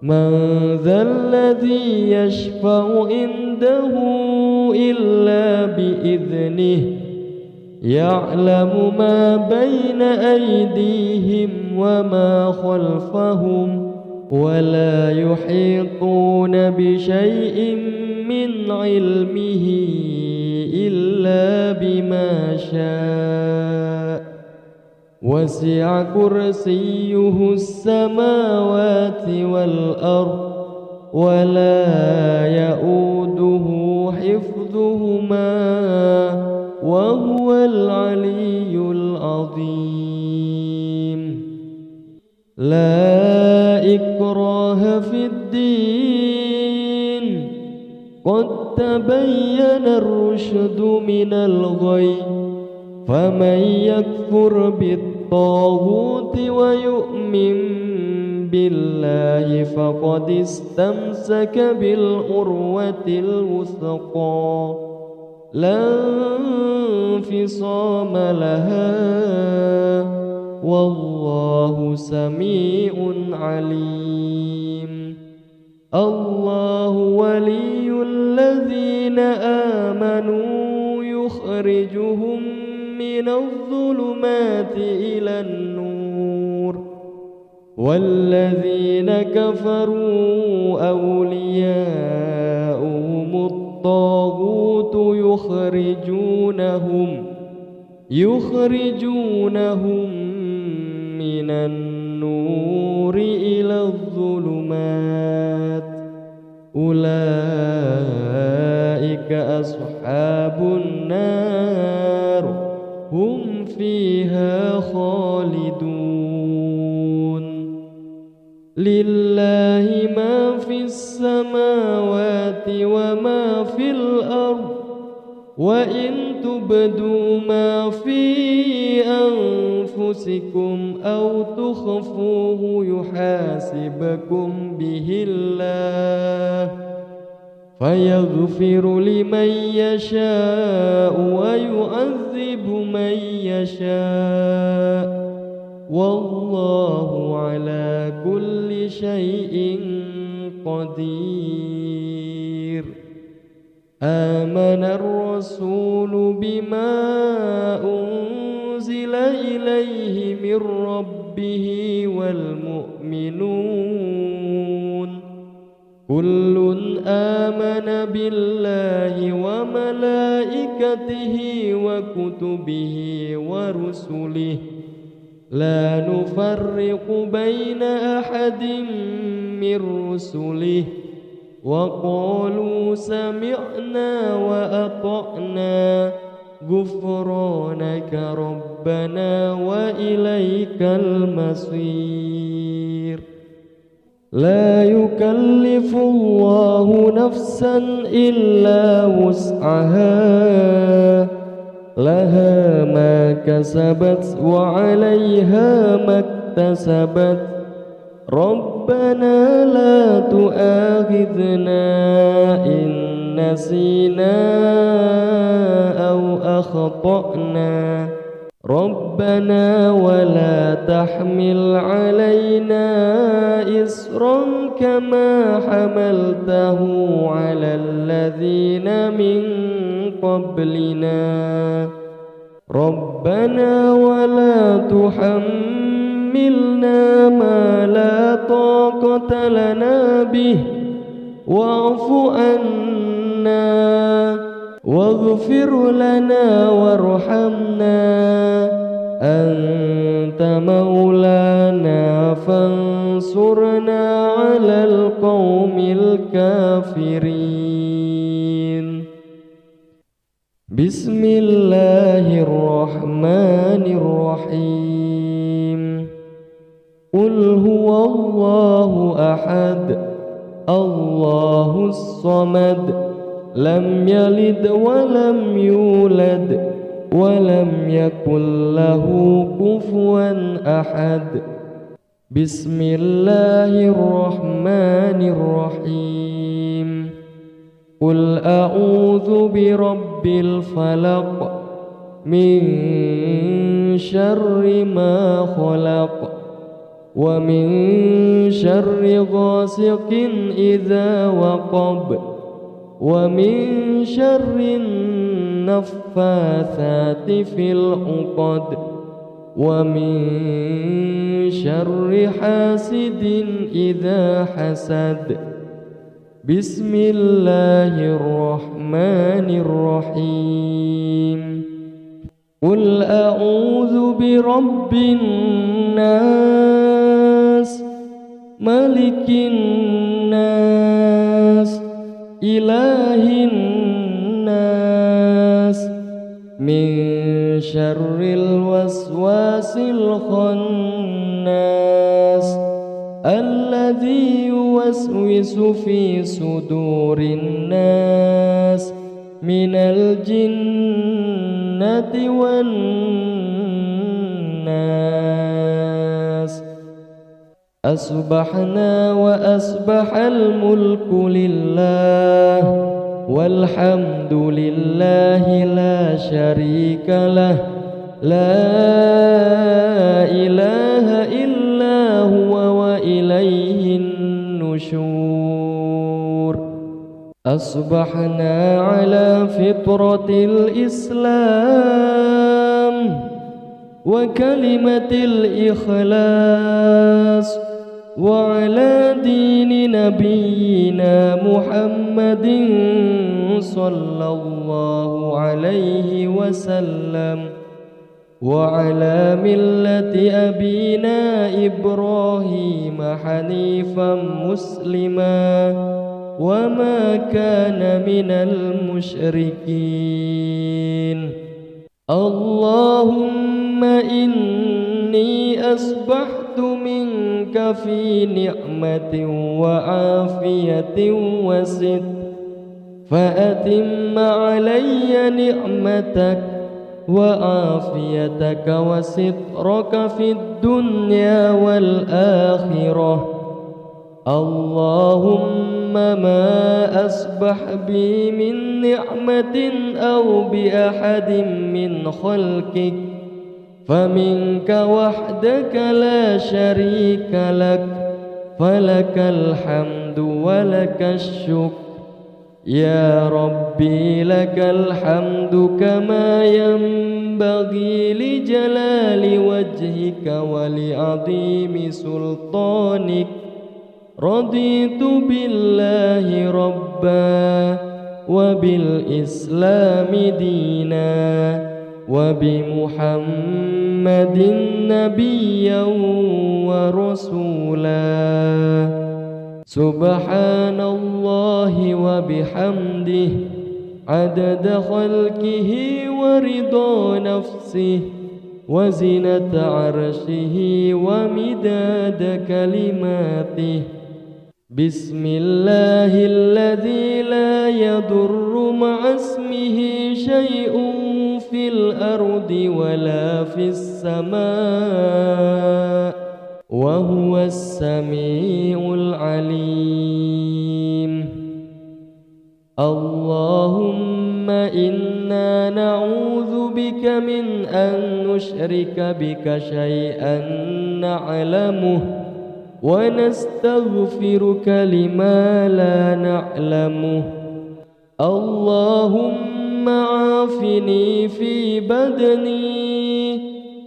من ذا الذي يشفع عنده إلا بإذنه يعلم ما بين أيديهم وما خلفهم ولا يحيطون بشيء من علمه إلا بما شاء وسع كرسيه السماوات والأرض ولا يؤوده حفظهما وهو العلي العظيم. لا إكراه في الدين قد تبين الرشد من الغي فمن يكفر بالطاغوت ويؤمن بالله فقد استمسك بالعروة الوثقى لا انفصام لها والله سميع عليم. الله ولي الذين آمنوا يخرجهم من الظلمات إلى النور والذين كفروا أولياؤهم الطاغوت يخرجونهم من النور إلى الظلمات أولئك أصحاب النار هم فيها خالدون. لله ما في السماوات وما في الأرض وإن تبدوا ما في أنفسكم أنفسكم أو تخفوه يحاسبكم به الله فيغفر لمن يشاء ويعذب من يشاء والله على كل شيء قدير. آمن الرسول بما أنزل إليه من ربه والمؤمنون كل آمن بالله وملائكته وكتبه ورسله لا نفرق بين أحد من رسله وقالوا سمعنا وأطعنا غفرانك ربنا وإليك المصير. لا يكلف الله نفسا إلا وسعها لها ما كسبت وعليها ما اكتسبت ربنا لا تؤاخذنا إن نسينا أو أخطأنا ربنا ولا تحمل علينا إصرا كما حملته على الذين من قبلنا ربنا ولا تحملنا ما لا طاقة لنا به واعف عنا واغفر لنا وارحمنا أنت مولانا فانصرنا على القوم الكافرين. بسم الله الرحمن الرحيم. قل هو الله أحد الله الصمد لم يلد ولم يولد ولم يكن له كفوا أحد. بسم الله الرحمن الرحيم. قل أعوذ برب الفلق من شر ما خلق ومن شر غاسق إذا وقب ومن شر النفاثات في العقد ومن شر حاسد إذا حسد. بسم الله الرحمن الرحيم. قل أعوذ برب الناس ملك الناس إله الناس من شر الوسواس الخناس الذي يوسوس في صدور الناس من الجنة والناس. أصبحنا وأصبح الملك لله والحمد لله لا شريك له لا إله إلا هو وإليه النشور. أصبحنا على فطرة الإسلام وكلمة الإخلاص وعلى دين نبينا محمد صلى الله عليه وسلم وعلى ملة أبينا إبراهيم حنيفا مسلما وما كان من المشركين. اللهم إني أصبحت منك في نعمة وعافية وستر فأتم علي نعمتك وعافيتك وسترك في الدنيا والآخرة. اللهم ما أصبح بي من نعمة أو بأحد من خلقك فمنك وحدك لا شريك لك، فلك الحمد ولك الشكر. يا ربي لك الحمد كما ينبغي لجلال وجهك ولعظيم سلطانك. رضيت بالله ربا وبالإسلام دينا وبمحمد نبيا ورسولا. سبحان الله وبحمده عدد خلقه ورضا نفسه وزنة عرشه ومداد كلماته. بسم الله الذي لا يضر مع اسمه شيء في الأرض ولا في السماء وهو السميع العليم. اللهم إنا نعوذ بك من أن نشرك بك شيئا نعلمه ونستغفرك لما لا نعلمه. اللهم عافني في بدني،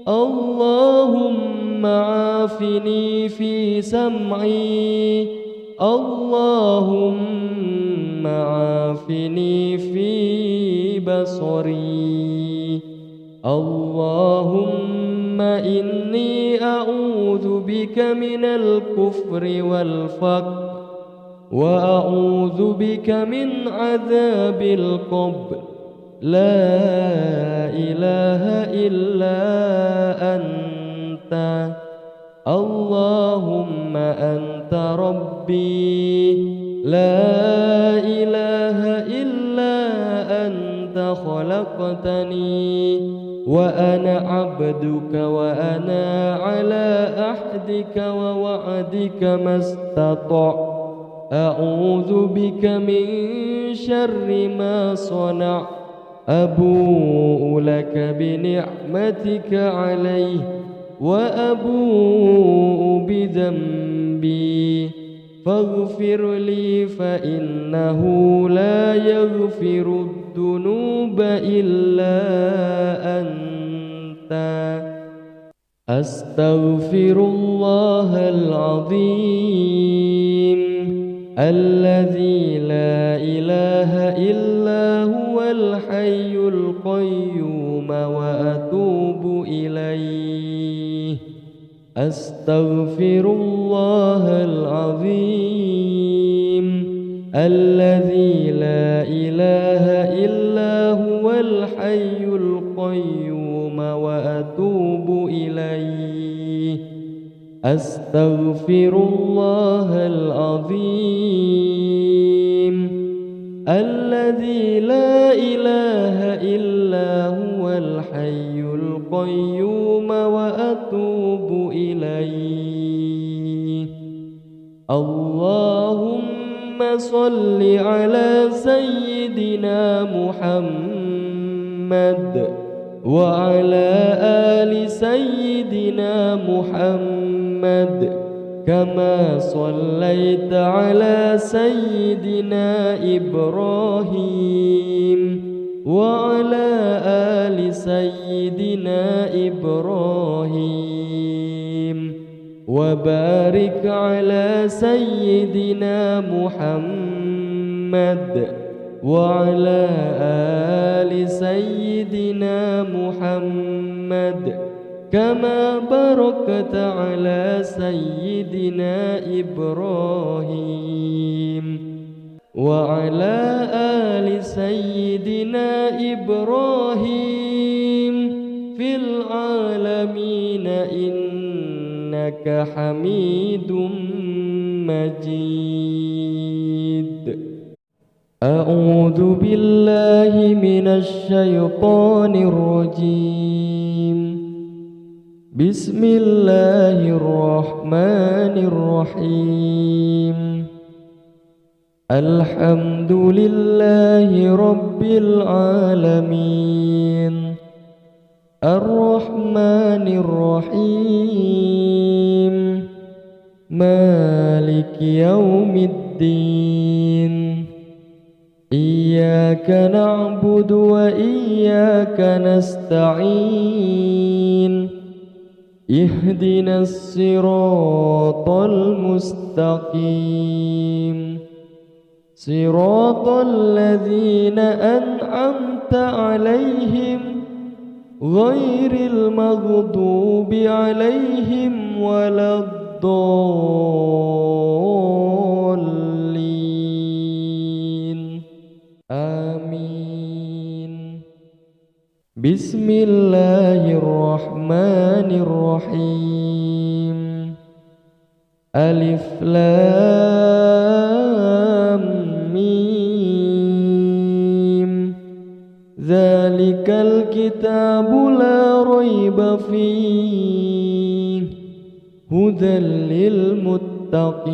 اللهم عافني في سمعي، اللهم عافني في بصري. اللهم إني أعوذ بك من الكفر والفقر وأعوذ بك من عذاب القبر. لا إله إلا أنت، اللهم أنت ربي، لا إله إلا أنت خلقتني وأنا عبدك وأنا على عهدك ووعدك ما استطعت. أعوذ بك من شر ما صنعت. أبوء لك بنعمتك علي وأبوء بذنبي فاغفر لي فإنه لا يغفر الذنوب إلا أنت. أستغفر الله العظيم الذي لا إله إلا هو الحي القيوم وأتوب إليه. أستغفر الله العظيم الذي لا إله إلا هو الحي القيوم وأتوب إليه. أستغفر الله العظيم الذي لا إله إلا هو الحي القيوم وأتوب إليه. اللهم صل على سيدنا محمد وعلى آل سيدنا محمد كما صليت على سيدنا إبراهيم وعلى آل سيدنا إبراهيم وبارك على سيدنا محمد وعلى آل سيدنا محمد كما باركت على سيدنا إبراهيم وعلى آل سيدنا إبراهيم في العالمين إنك حميد مجيد. أعوذ بالله من الشيطان الرجيم. بسم الله الرحمن الرحيم. الحمد لله رب العالمين. الرحمن الرحيم. مالك يوم الدين. إياك نعبد وإياك نستعين. اهدنا الصراط المستقيم. صراط الذين أنعمت عليهم غير المغضوب عليهم ولا الضالين. آمين. بسم الله الرحمن الرحيم. ألف لام ميم. ذلك الكتاب لا ريب فيه هدى للمتقين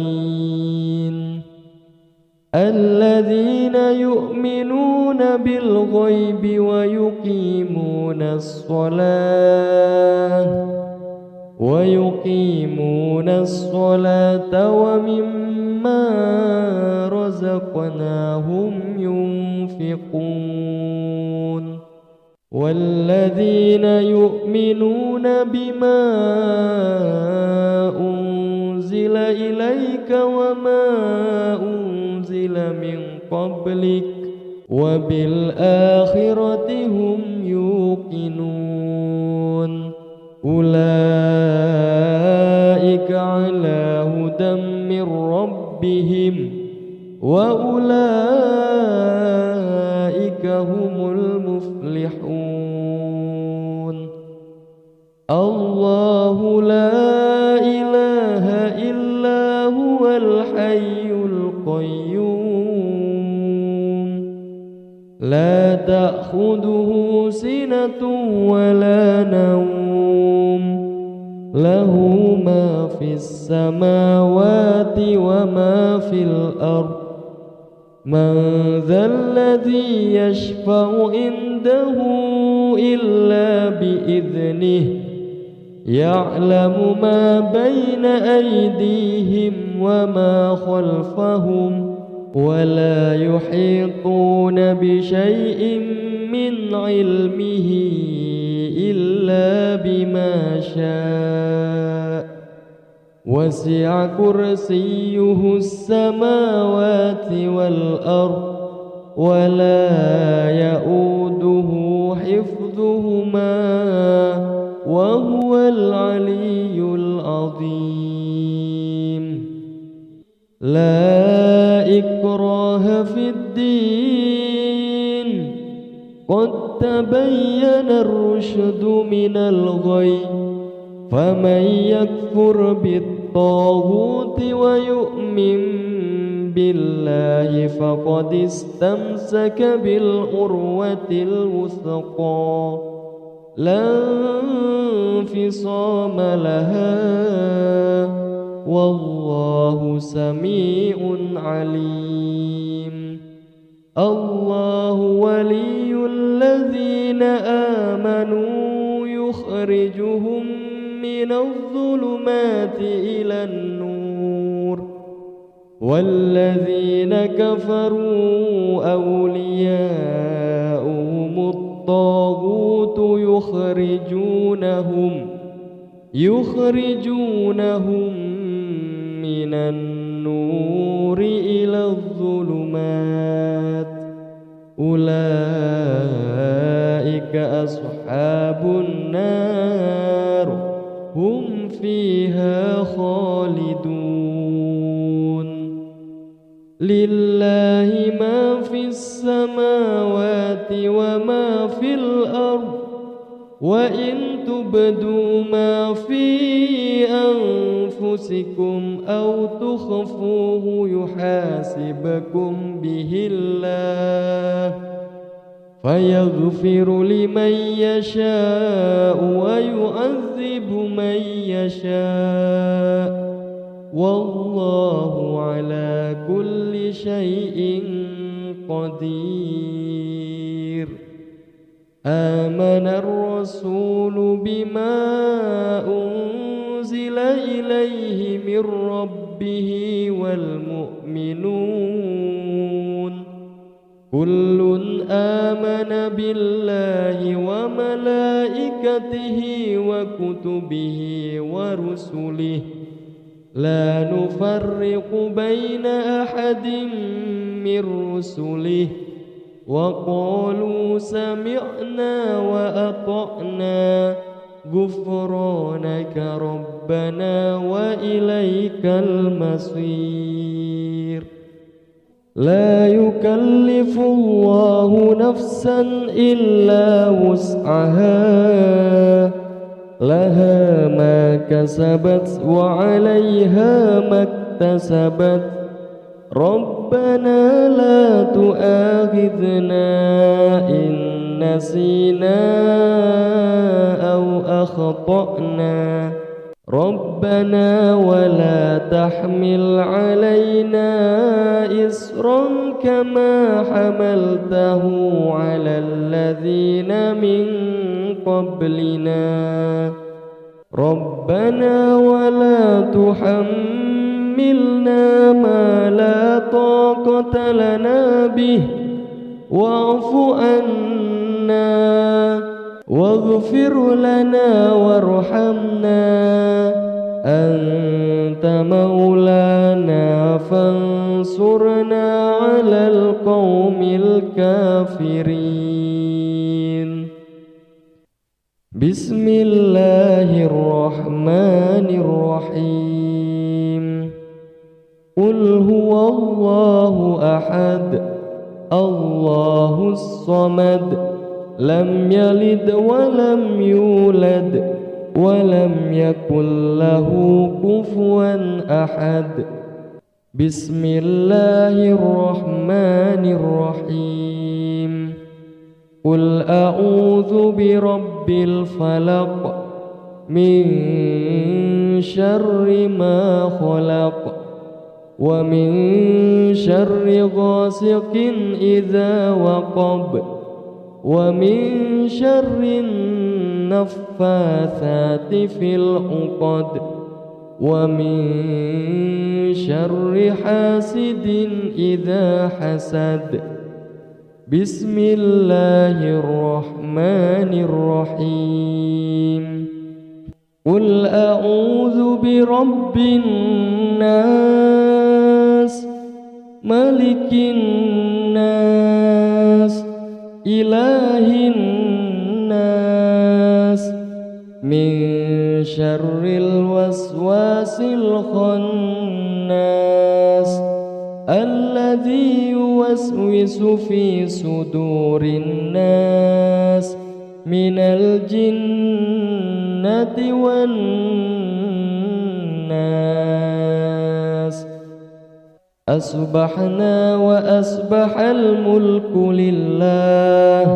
الذين يؤمنون بالغيب ويقيمون الصلاة ومما رزقناهم ينفقون والذين يؤمنون بما أنزل إليك وما أنزل من قبلك وبالآخرة هم يوقنون أولئك على هدى من ربهم وأولئك هم المفلحون. الله لا إله إلا هو الحي القيوم لا تأخذه سنة ولا نوم له ما في السماوات وما في الأرض من ذا الذي يشفع عنده إلا بإذنه يعلم ما بين أيديهم وما خلفهم ولا يحيطون بشيء من علمه إلا بما شاء وسع كرسيه السماوات والأرض ولا يؤوده حفظهما وهو العلي العظيم. لا إكراه في الدين قد تبين الرشد من الغي فمن يكفر بالطاغوت ويؤمن بالله فقد استمسك بالعروة الوثقى لا انفصام لها والله سميع عليم. الله ولي الذين آمنوا يخرجهم من الظلمات إلى النور والذين كفروا أولياؤهم الطاغوت يخرجونهم من النور إلى الظلمات أولئك أصحاب النار هم فيها خالدون. لله ما في السماوات وما في الأرض وإن تبدوا ما في أنفسكم أنفسكم أو تخفوه يحاسبكم به الله فيغفر لمن يشاء ويعذب من يشاء والله على كل شيء قدير. آمن الرسول بما أنزل إليه من ربه والمؤمنون كل آمن بالله وملائكته وكتبه ورسله لا نفرق بين أحد من رسله وقالوا سمعنا وأطعنا غفرانك ربنا وإليك المصير. لا يكلف الله نفسا إلا وسعها لها ما كسبت وعليها ما اكتسبت ربنا لا تؤاخذنا إن نسينا أو أخطأنا ربنا ولا تحمل علينا إصرا كما حملته على الذين من قبلنا ربنا ولا تحملنا ما لا طاقة لنا به واعف عنا واغفر لنا وارحمنا أنت مولانا فانصرنا على القوم الكافرين. بسم الله الرحمن الرحيم. قل هو الله أحد الله الصمد لم يلد ولم يولد ولم يكن له كفوا أحد. بسم الله الرحمن الرحيم. قل أعوذ برب الفلق من شر ما خلق ومن شر غاسق إذا وقب ومن شر النفاثات في العقد ومن شر حاسد إذا حسد. بسم الله الرحمن الرحيم. قل أعوذ برب الناس ملك الناس إله الناس من شر الوسواس الخناس الذي يوسوس في صدور الناس من الجنة والناس. أصبحنا وأصبح الملك لله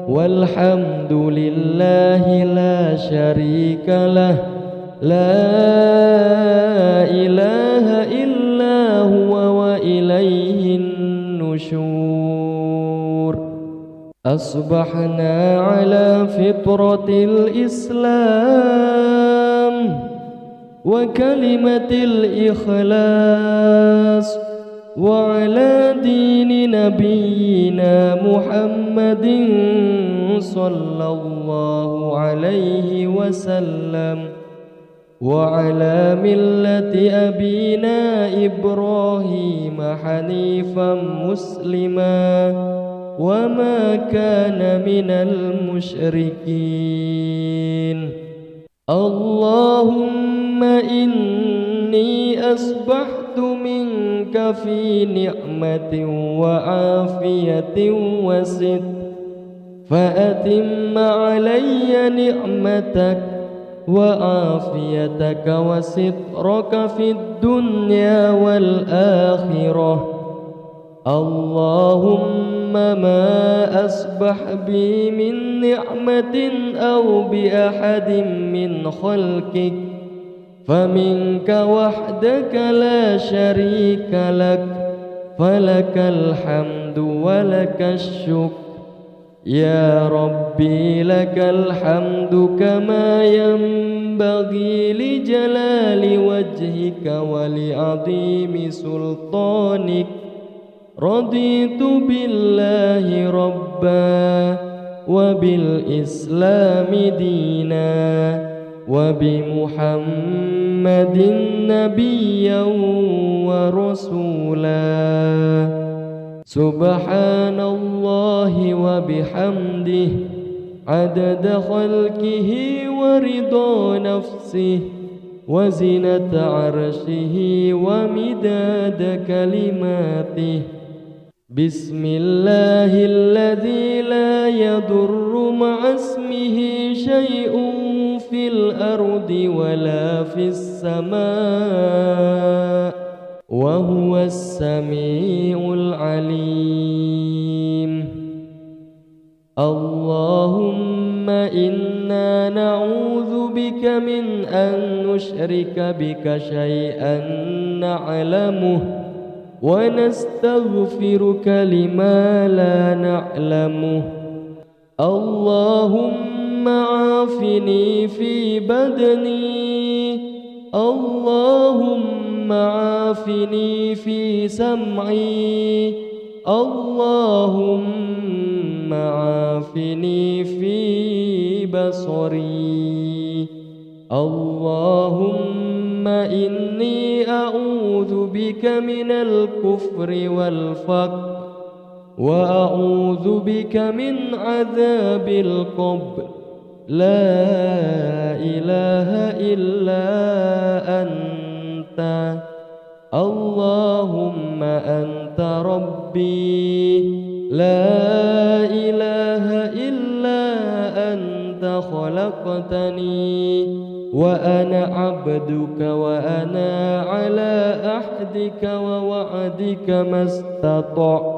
والحمد لله لا شريك له لا إله إلا هو وإليه النشور. أصبحنا على فطرة الإسلام وكلمة الإخلاص وعلى دين نبينا محمد صلى الله عليه وسلم وعلى ملة أبينا إبراهيم حنيفا مسلما وما كان من المشركين. اللهم إني أصبحت منك في نعمة وعافية وستر فأتم علي نعمتك وعافيتك وسترك في الدنيا والآخرة. اللهم ما أصبح بي من نعمة أو بأحد من خلقك فمنك وحدك لا شريك لك، فلك الحمد ولك الشكر. يا ربي لك الحمد كما ينبغي لجلال وجهك ولعظيم سلطانك. رضيت بالله ربا وبالإسلام دينا وبمحمد نبيا ورسولا. سبحان الله وبحمده عدد خلقه ورضا نفسه وزنة عرشه ومداد كلماته. بسم الله الذي لا يضر مع اسمه شيء في الأرض ولا في السماء وهو السميع العليم. اللهم إنا نعوذ بك من أن نشرك بك شيئا نعلمه ونستغفرك لما لا نعلمه. اللهم عافني في بدني، اللهم عافني في سمعي، اللهم عافني في بصري. اللهم إني أعوذ بك من الكفر والفقر وأعوذ بك من عذاب القبر. لا إله إلا أنت، اللهم أنت ربي، لا إله إلا أنت خلقتني وأنا عبدك وأنا على عهدك ووعدك ما استطعت.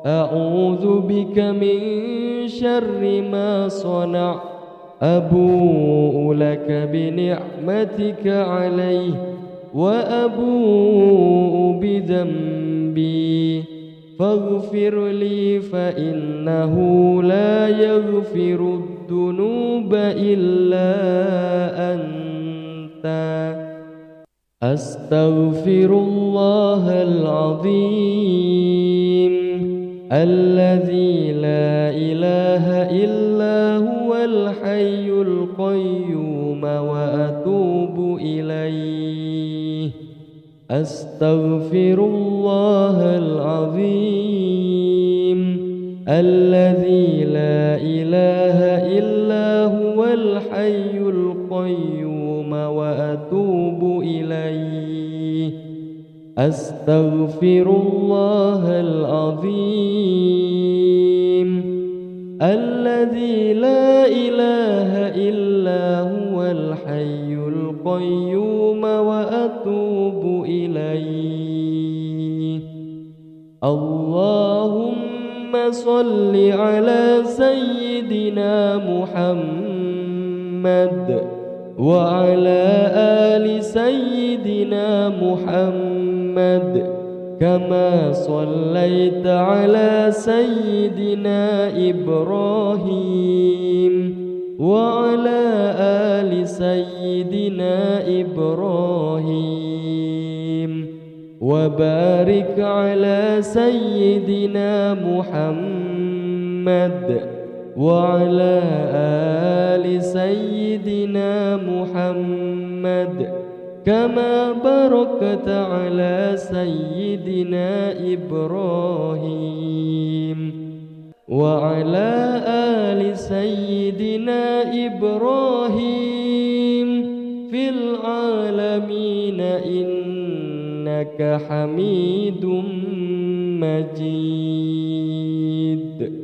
أعوذ بك من شر ما صنعت. أبوء لك بنعمتك علي وأبوء بذنبي فاغفر لي فإنه لا يغفر الذنوب إلا أنت. أستغفر الله العظيم الذي لا إله إلا هو الحي القيوم وأتوب إليه. أستغفر الله العظيم الذي لا إله إلا هو الحي القيوم وأتوب إليه. أستغفر الله العظيم الذي لا إله إلا هو الحي القيوم وأتوب إليه. اللهم صل على سيدنا محمد وعلى آل سيدنا محمد كما صليت على سيدنا إبراهيم وعلى آل سيدنا إبراهيم وبارك على سيدنا محمد وعلى آل سيدنا محمد كما باركت على سيدنا إبراهيم وعلى آل سيدنا إبراهيم في العالمين إنك حميد مجيد.